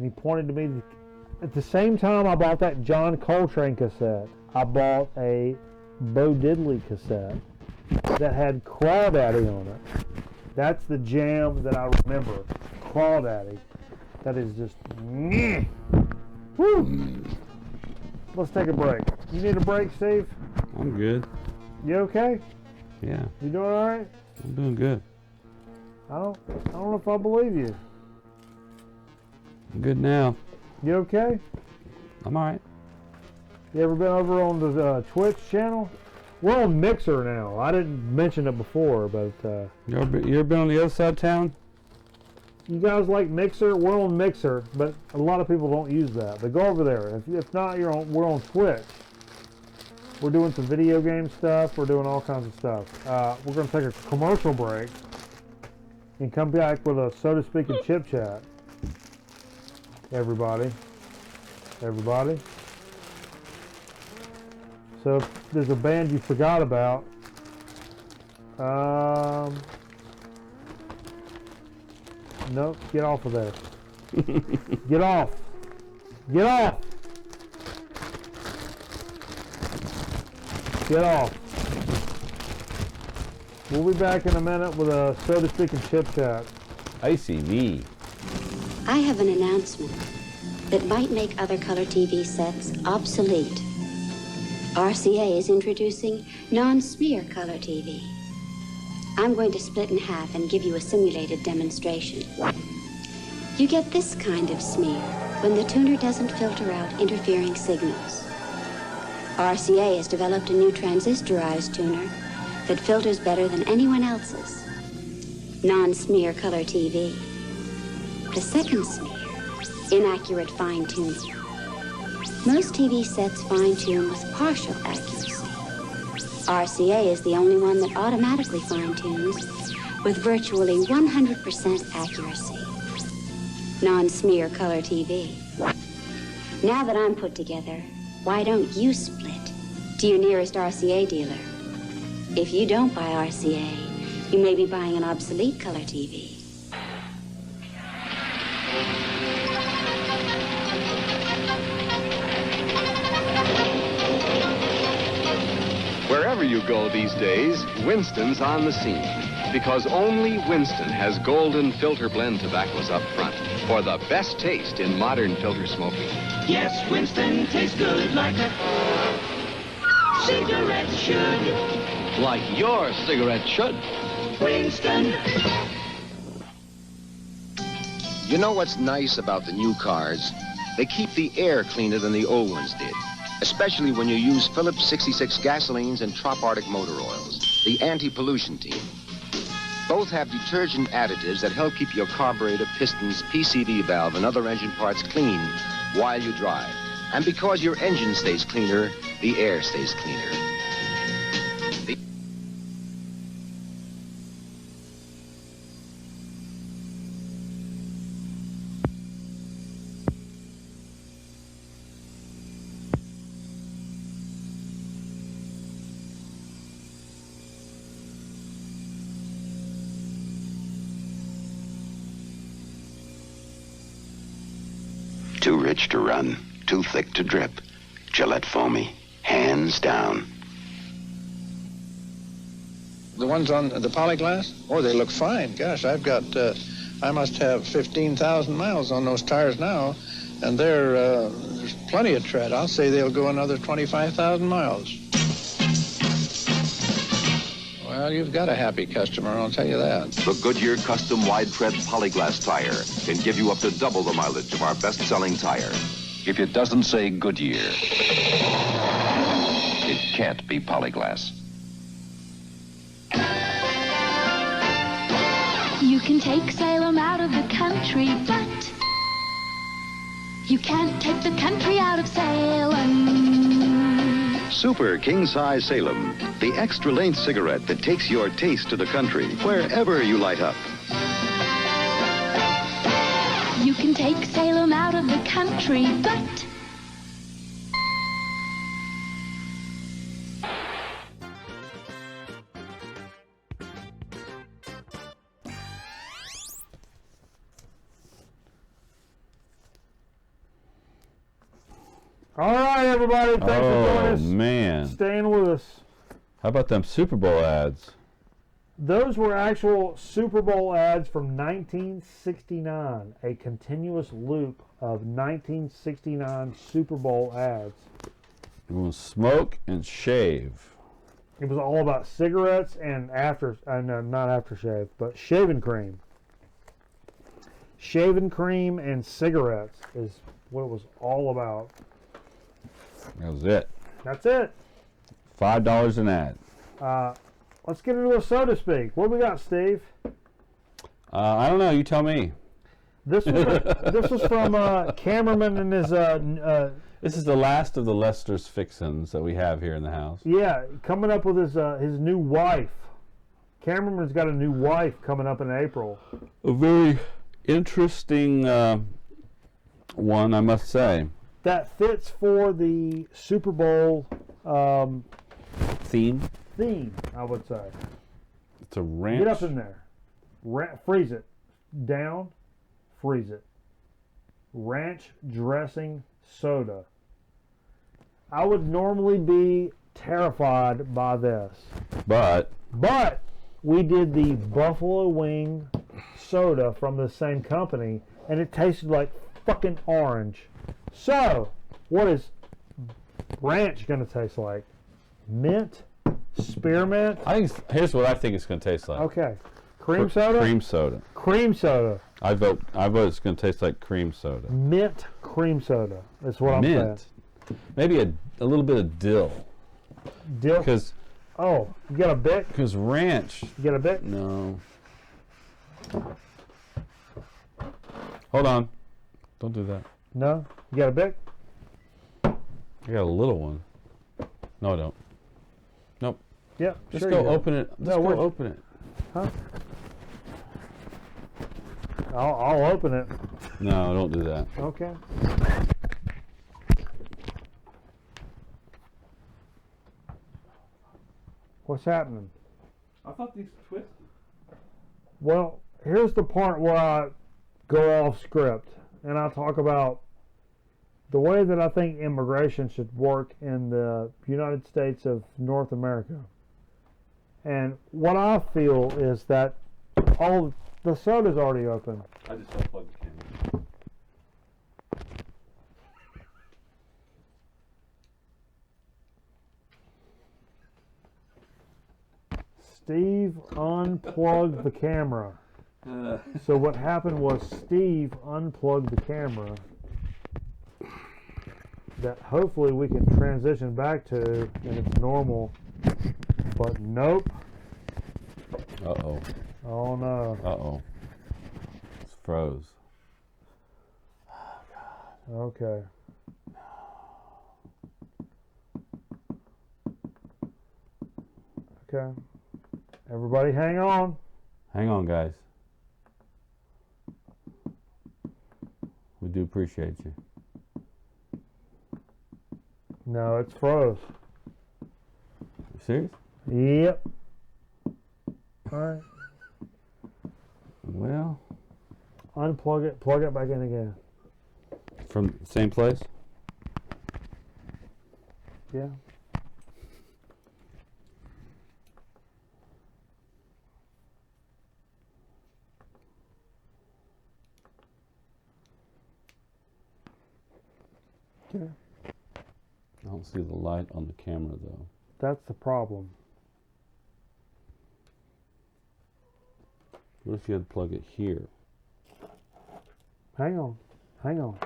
he pointed to me. At the same time I bought that John Coltrane cassette, I bought a Bo Diddley cassette that had Crawdaddy on it. That's the jam that I remember. Crawdaddy. That is just... Woo! Let's take a break. You need a break, Steve? I'm good. You okay? Yeah, You doing all right? I'm doing good. I don't know if I believe you. I'm good now. You okay? I'm all right. You ever been over on the Twitch channel? We're on Mixer now. I didn't mention it before, but You ever been on the other side of town? you guys like Mixer? We're on Mixer, but a lot of people don't use that. But go over there. If not, we're on Twitch. We're doing some video game stuff. We're doing all kinds of stuff. We're going to take a commercial break and come back with a So to Speak and Chip Chat. Everybody. So if there's a band you forgot about, nope, get off of there. Get off. Get off. Get off. We'll be back in a minute with a So to Speak and Chip Chat. ICV. I have an announcement that might make other color TV sets obsolete. RCA is introducing non-smear color TV. I'm going to split in half and give you a simulated demonstration. You get this kind of smear when the tuner doesn't filter out interfering signals. RCA has developed a new transistorized tuner that filters better than anyone else's. Non-smear color TV. The second smear, inaccurate fine-tuning. Most TV sets fine-tune with partial accuracy. RCA is the only one that automatically fine-tunes with virtually 100% accuracy. Non-smear color TV. Now that I'm put together, why don't you split to your nearest RCA dealer? If you don't buy RCA, you may be buying an obsolete color TV. Wherever you go these days, Winston's on the scene. Because only Winston has golden filter blend tobaccos up front for the best taste in modern filter smoking. Yes, Winston tastes good like a cigarette should. Like your cigarette should. Winston. You know what's nice about the new cars? They keep the air cleaner than the old ones did. Especially when you use Phillips 66 gasolines and Trop Arctic motor oils, the anti-pollution team. Both have detergent additives that help keep your carburetor, pistons, PCV valve, and other engine parts clean while you drive. And because your engine stays cleaner, the air stays cleaner. Too rich to run, too thick to drip. Gillette Foamy, hands down. The ones on the polyglass? Oh, they look fine. Gosh, I must have 15,000 miles on those tires now, and there's plenty of tread. I'll say they'll go another 25,000 miles. Well, you've got a happy customer, I'll tell you that. The Goodyear Custom Wide Tread Polyglass tire can give you up to double the mileage of our best-selling tire. If it doesn't say Goodyear, it can't be Polyglass. You can take Salem out of the country, but you can't take the country out of Salem. Super King Size Salem, the extra-length cigarette that takes your taste to the country, wherever you light up. You can take Salem out of the country, but All right, everybody. Thanks for joining us. Oh, man. Staying with us. How about them Super Bowl ads? Those were actual Super Bowl ads from 1969. A continuous loop of 1969 Super Bowl ads. It was smoke and shave. It was all about cigarettes and not aftershave, but shaving cream. Shaving cream and cigarettes is what it was all about. That was it. That's it. $5 an ad. Let's get into a soda speak. What do we got, Steve? I don't know. You tell me. This was from Cameraman and his. This is the last of the Lester's fixins that we have here in the house. Yeah, coming up with his new wife. Cameraman's got a new wife coming up in April. A very interesting one, I must say. That fits for the Super Bowl theme, I would say. It's a ranch. Get up in there. Freeze it. Down. Freeze it. Ranch dressing soda. I would normally be terrified by this. But we did the Buffalo Wing soda from the same company, and it tasted like fucking orange. So, what is ranch gonna taste like? Mint? Spearmint? Here's what I think it's gonna taste like. Okay. Cream soda? Cream soda. Cream soda. I vote it's gonna taste like cream soda. Mint cream soda. That's what I'm saying. Maybe a little bit of dill. Dill? Because you got a Bic? Because ranch. You got a Bic? No. Hold on. Don't do that. No? You got a Bic? I got a little one. No, I don't. Nope. Yeah. Just sure go open it. Just go open it. Huh? I'll open it. No, don't do that. Okay. What's happening? I thought these twisted. Well, here's the part where I go off script and I talk about the way that I think immigration should work in the United States of North America. And what I feel is that all the soda's already open. I just unplugged the camera. Steve unplugged the camera. So what happened was Steve unplugged the camera that hopefully we can transition back to in its normal, but nope. Uh-oh. Oh no. Uh-oh. It's froze. Okay. Okay. Everybody hang on. Hang on, guys. We do appreciate you. No, it's froze. You serious? Yep. All right. Well. Unplug it, plug it back in again. From the same place? Yeah. Okay. I don't see the light on the camera though. That's the problem. What if you had to plug it here? Hang on. Hang on.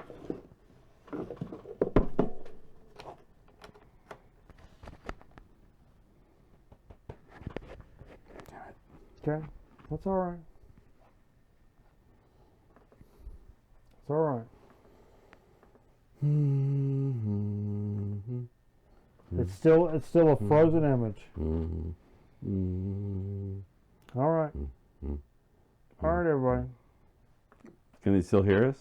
Okay. That's all right. It's all right. It's still a frozen image. All right. All right, everybody. Can they still hear us?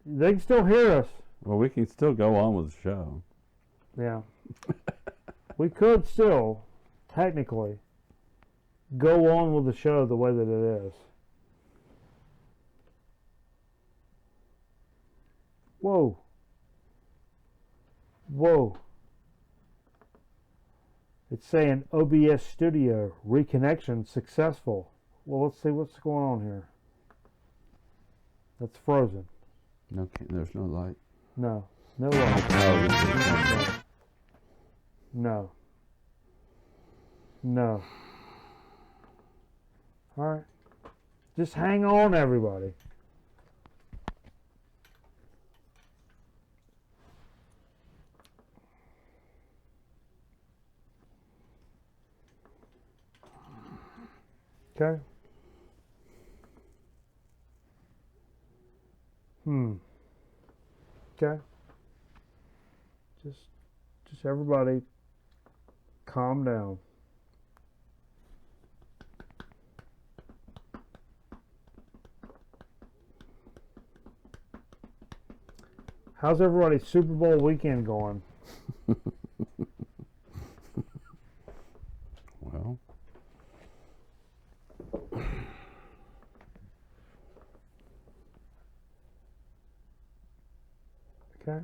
They can still hear us. Well, we can still go on with the show. Yeah. We could still, technically, go on with the show the way that it is. Whoa. Whoa. It's saying OBS Studio reconnection successful. Well, let's see what's going on here. That's frozen. No, there's no light. No. No light. No. No. All right. Just hang on, everybody. Okay. Okay. Just everybody calm down. How's everybody's Super Bowl weekend going? Well. Okay.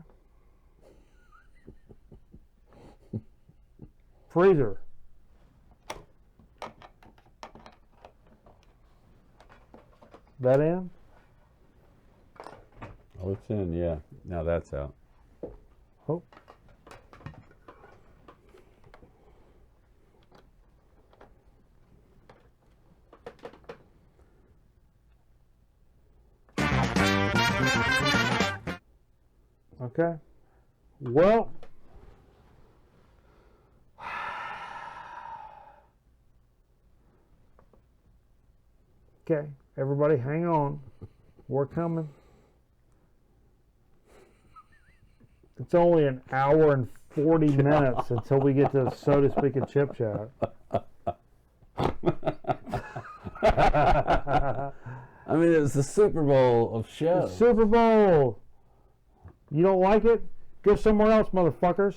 Freezer. That in? Oh, it's in, yeah. Now that's out. Oh. Okay. Well, okay, everybody hang on. We're coming. It's only an hour and 40 minutes until we get to So to Speak and Chip Chat. I mean, it was the Super Bowl of shows. The Super Bowl. You don't like it? Go somewhere else, motherfuckers.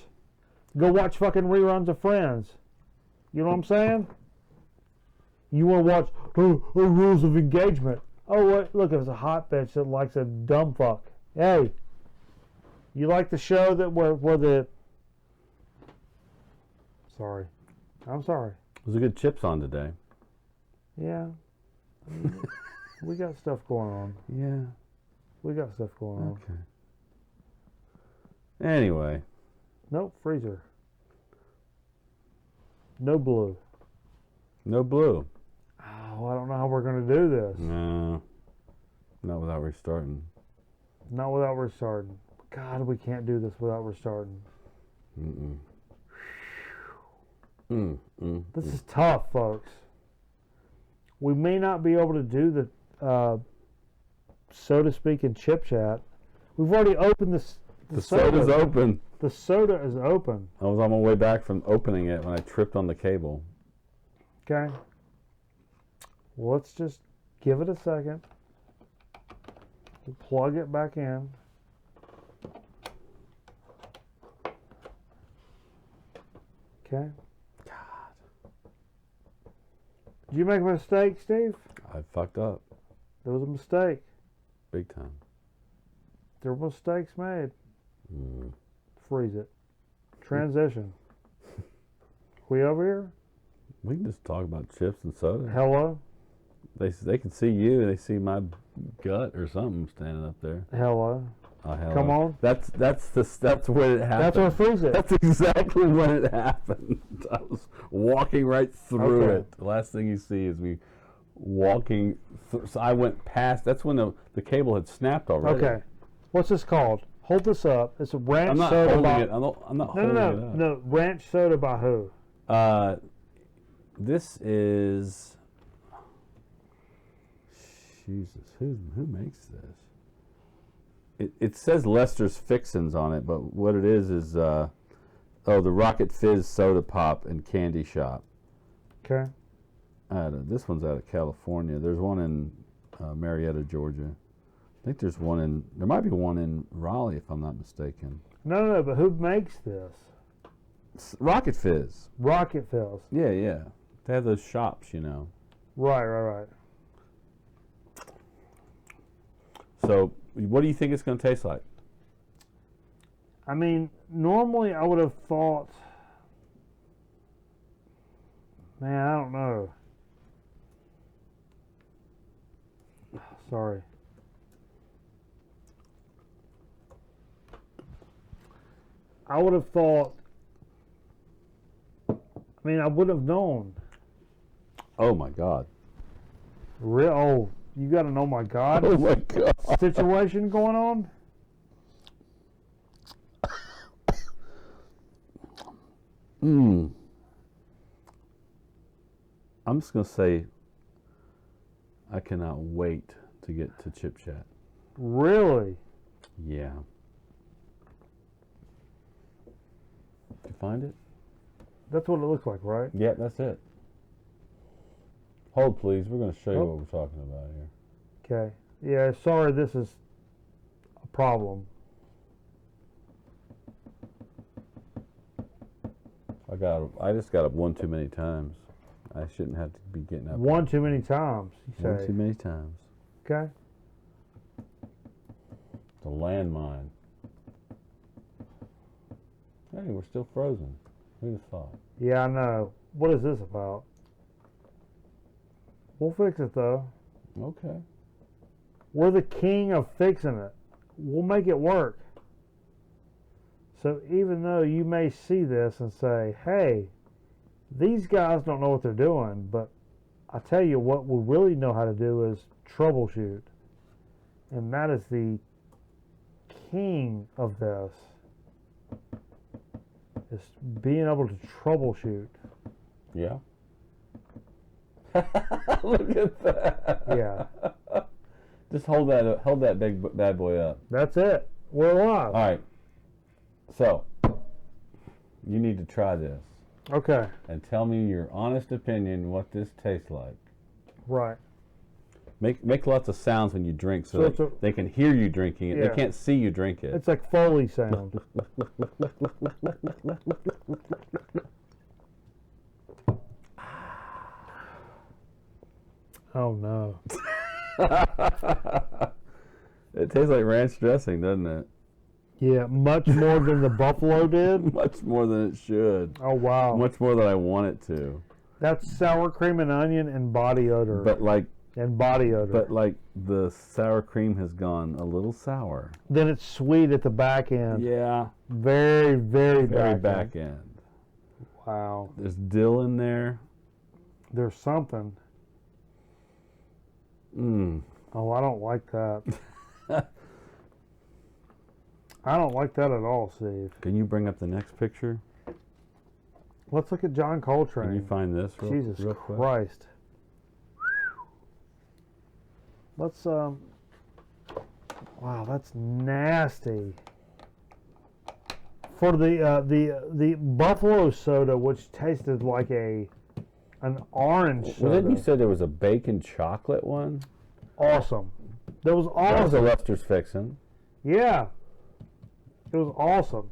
Go watch fucking reruns of Friends. You know what I'm saying? You want to watch Rules of Engagement. Oh, wait, look, it's a hot bitch that likes a dumb fuck. Hey, you like the show that where the... Sorry. I'm sorry. There's a good chips on today. Yeah. We got stuff going on. Yeah. We got stuff going on. Okay. Anyway. Nope, freezer. No blue. No blue. Oh, I don't know how we're going to do this. No. Not without restarting. Not without restarting. God, we can't do this without restarting. This is tough, folks. We may not be able to do the So to Speak and Chip Chat. We've already opened this. The soda's open. The soda is open. I was on my way back from opening it when I tripped on the cable. Okay. Well, let's just give it a second. We'll plug it back in. Okay. God. Did you make a mistake, Steve? I fucked up. There was a mistake. Big time. There were mistakes made. Freeze it. Transition. We over here? We can just talk about chips and soda. Hello? They can see you and they see my gut or something standing up there. Hello? Oh, hello. Come on. That's when it happened. That's where freeze it. That's exactly when it happened. I was walking right through it. The last thing you see is me walking through. So I went past. That's when the cable had snapped already. Okay. What's this called? Hold this up. It's a ranch I'm not soda holding by... it. I'm not holding it up. No. Ranch soda by who? This is... Jesus, who makes this? It says Lester's Fixins on it, but what it is the Rocket Fizz Soda Pop and Candy Shop. Okay. This one's out of California. There's one in Marietta, Georgia. I think there might be one in Raleigh, if I'm not mistaken. No, but who makes this? Rocket Fizz. Rocket Fizz. Yeah. They have those shops, you know. Right. So, what do you think it's going to taste like? I mean, normally I would have thought... Man, I don't know. Sorry. I would have thought... I mean, I would have known. Oh, my God. Oh, you got an oh, my God, oh my God situation going on? I'm just going to say I cannot wait to get to Chip Chat. Really? Yeah. Did you find it? That's what it looks like, right? Yeah, that's it. Hold, please. We're going to show you what we're talking about here. Okay. Yeah, sorry, this is a problem. I just got up one too many times. I shouldn't have to be getting up. One too many times, you say? One too many times. Okay. It's a landmine. Hey, we're still frozen. Who'd have thought? Yeah, I know. What is this about? We'll fix it, though. Okay. We're the king of fixing it. We'll make it work. So even though you may see this and say, hey, these guys don't know what they're doing, but I tell you what we really know how to do is troubleshoot. And that is the king of this, is being able to troubleshoot. Yeah. Look at that. Yeah. Just hold that big bad boy up. That's it. We're live. All right. So, you need to try this. Okay. And tell me your honest opinion what this tastes like. Right. Make lots of sounds when you drink so they can hear you drinking it. Yeah. They can't see you drink it. It's like Foley sound. Oh no. It tastes like ranch dressing, doesn't it? Yeah, much more than the buffalo did. Much more than it should. Oh wow. Much more than I want it to. That's sour cream and onion and body odor. But like body odor. But like the sour cream has gone a little sour. Then it's sweet at the back end. Yeah. Very, very back end. Wow. There's dill in there. There's something. Oh, I don't like that. I don't like that at all, Steve. Can you bring up the next picture? Let's look at John Coltrane. Can you find this Jesus real quick? Christ. Let's, wow, that's nasty. For the buffalo soda, which tasted like an orange soda. Well, then you said there was a bacon chocolate one? Awesome. That was awesome. That was a Lester's Fixin'. Yeah. It was awesome.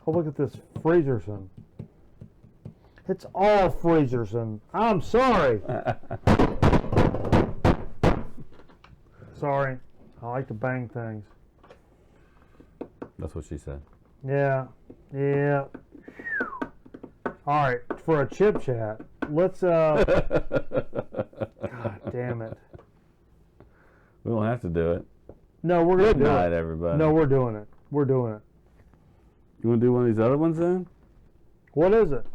Oh, look at this Freezerson. It's all Freezerson. I'm sorry. Sorry. I like to bang things. That's what she said. Yeah. Yeah. All right. For a chip chat, let's, God damn it. We don't have to do it. No, we're going to do it. Good night, everybody. No, we're doing it. We're doing it. You want to do one of these other ones then? What is it?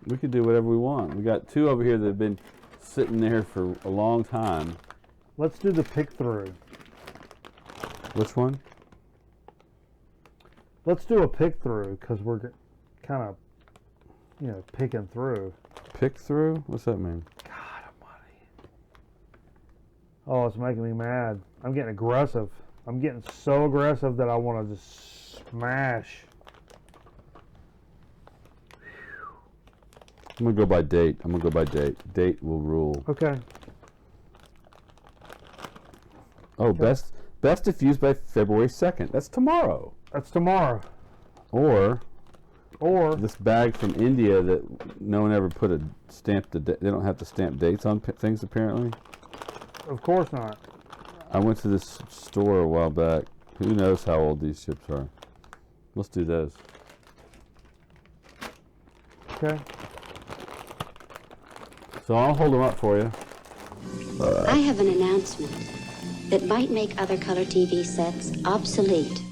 We could do whatever we want. We got two over here that have been sitting there for a long time. Let's do the pick through. Which one? Let's do a pick through because we're kind of, picking through. Pick through? What's that mean? God almighty. Oh, it's making me mad. I'm getting aggressive. I'm getting so aggressive that I want to just smash. I'm going to go by date. Date will rule. Okay. Oh, okay. Best diffused by February 2nd. That's tomorrow. That's tomorrow. Or this bag from India that no one ever put a stamp. They don't have to stamp dates on things apparently. Of course not. I went to this store a while back. Who knows how old these chips are? Let's do those. Okay. So I'll hold them up for you. I have an announcement that might make other color TV sets obsolete.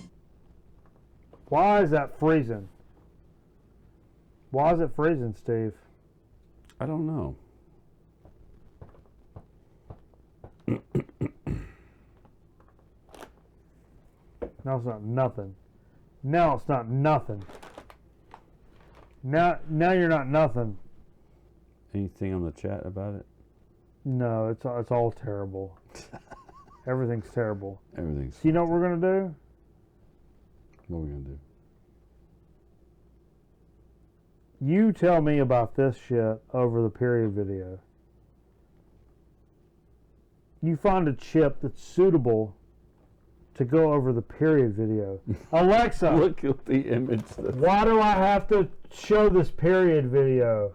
Why is that freezing? Why is it freezing, Steve? I don't know. No, it's not nothing. No, it's not nothing. Now you're not nothing. Anything on the chat about it? No, it's all terrible. Everything's terrible. Everything's. So you know what we're gonna do? What are we gonna do? You tell me about this shit over the period video. You find a chip that's suitable to go over the period video. Alexa, look at the image. Why do I have to show this period video?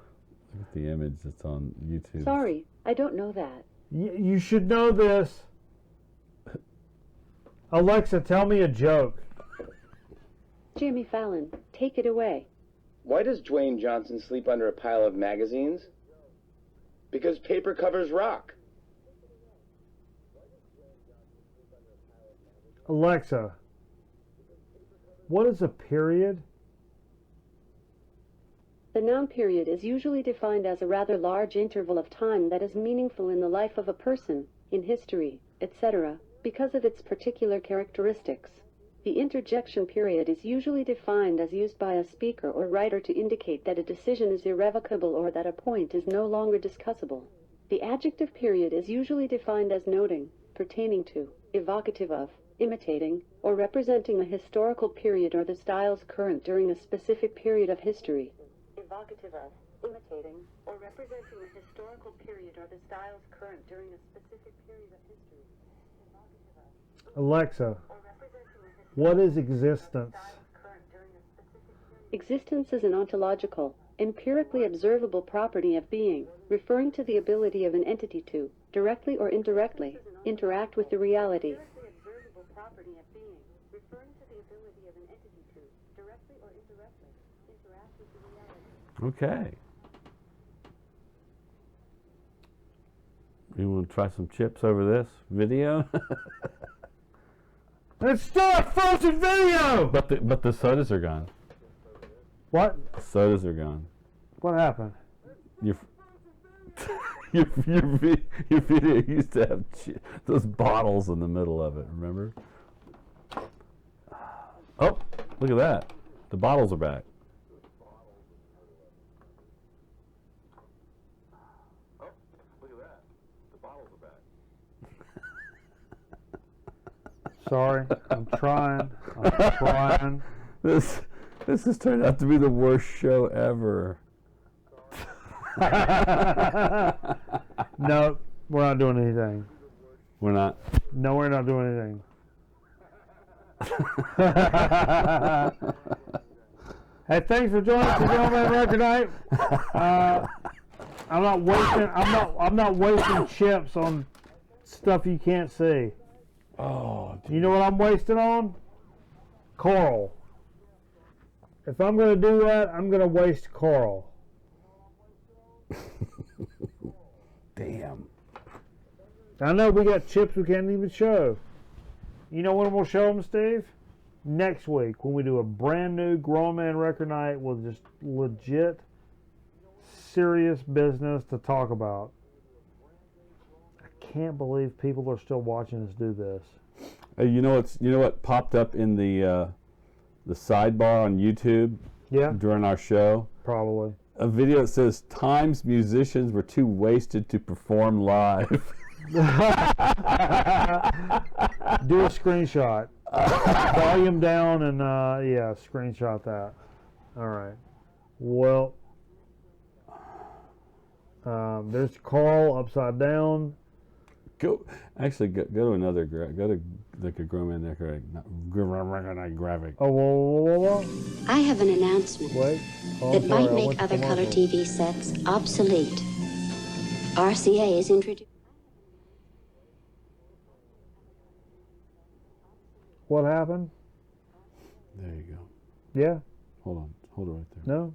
Look at the image that's on YouTube. Sorry, I don't know that. You should know this. Alexa, tell me a joke. Jimmy Fallon, take it away. Why does Dwayne Johnson sleep under a pile of magazines? Because paper covers rock. Alexa, what is a period? The noun period is usually defined as a rather large interval of time that is meaningful in the life of a person, in history, etc., because of its particular characteristics. The interjection period is usually defined as used by a speaker or writer to indicate that a decision is irrevocable or that a point is no longer discussable. The adjective period is usually defined as noting, pertaining to, evocative of, imitating, or representing a historical period or the styles current during a specific period of history. Evocative of, imitating, or representing a historical period or the styles current during a specific period of history. Alexa, what is existence? Existence is an ontological, empirically observable property of being, referring to the ability of an entity to, directly or indirectly, interact with the reality. Okay. You want to try some chips over this video? It's still a frozen video! But the sodas are gone. What? The sodas are gone. What happened? Your video used to have those bottles in the middle of it, remember? Oh, look at that. The bottles are back. Sorry, I'm trying. I'm trying. This has turned out to be the worst show ever. No, we're not doing anything. We're not? No, we're not doing anything. Hey, thanks for joining us for Gentleman Record Night. I'm not wasting chips on stuff you can't see. Oh, dude. You know what I'm wasting on? Coral. If I'm going to do that, I'm going to waste coral. Damn. I know we got chips we can't even show. You know when we'll show them, Steve? Next week when we do a brand new Grown Man Record Night with just legit, serious business to talk about. I can't believe people are still watching us do this. You know what popped up in the sidebar on YouTube? Yeah. During our show? Probably. A video that says times musicians were too wasted to perform live. Do a screenshot. Volume down and yeah, screenshot that. All right. Well, there's Carl upside down. Go to another go to like a Grown Man Record graphic. Oh, whoa. I have an announcement that might make other color TV sets obsolete. RCA is introducing. What happened? There you go. Yeah. Hold it right there. No.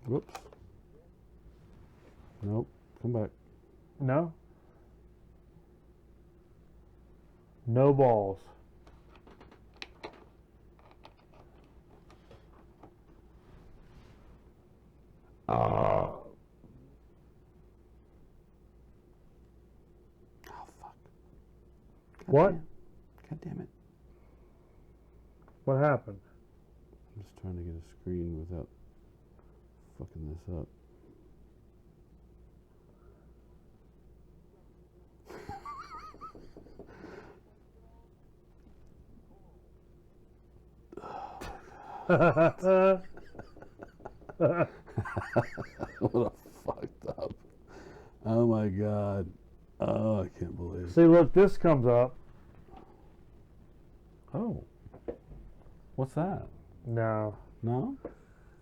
Whoops. Nope. Come back. No. No balls. Oh, fuck. What? God damn it. What happened? I'm just trying to get a screen without fucking this up. What a fucked up. Oh my god. Oh, I can't believe it. See, look, this comes up. Oh. What's that? No. No?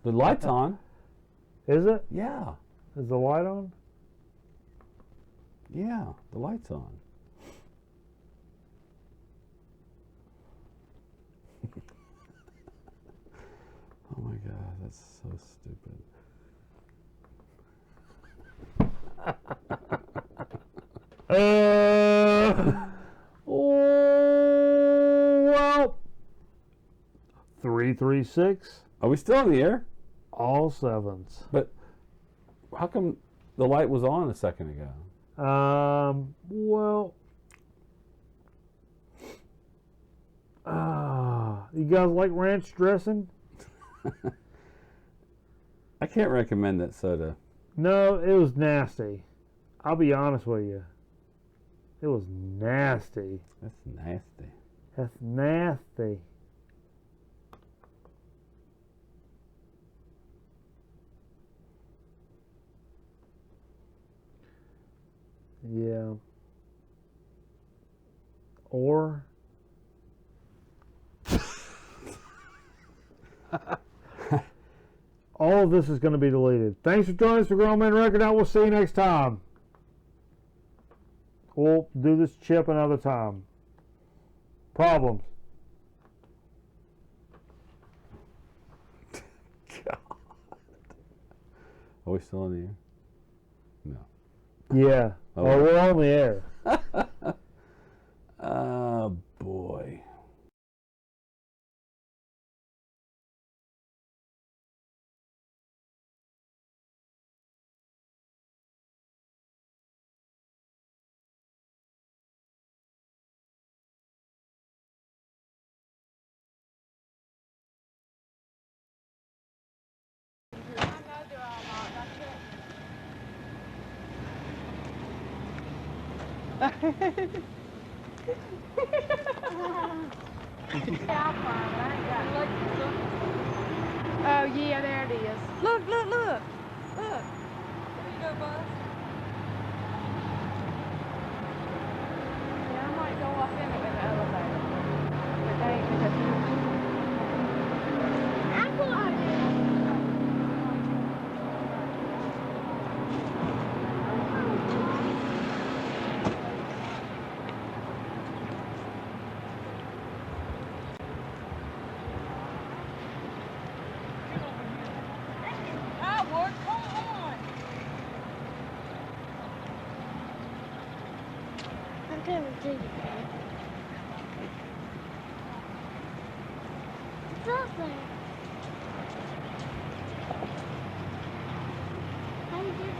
The light's on. Is it? Yeah. Is the light on? Yeah, the light's on. Oh my god, that's so stupid. Well, 336. Are we still in the air? All sevens. But how come the light was on a second ago? Well, you guys like ranch dressing? I can't recommend that soda. No, it was nasty. I'll be honest with you. It was nasty. That's nasty. That's nasty. Yeah. Or all of this is going to be deleted. Thanks for joining us for Grown Men Record Out. We'll see you next time. We'll do this chip another time. Problems. God. Are we still in the air? No. Yeah. Oh, we're on the air. Oh, boy. Oh yeah, there it is. Look, look, look. Look. There you go, Buzz. Yeah, I might go up in it with the elevator. But they ain't because I'm going. Howard, come on. I'm coming to you, Dad. It's up there.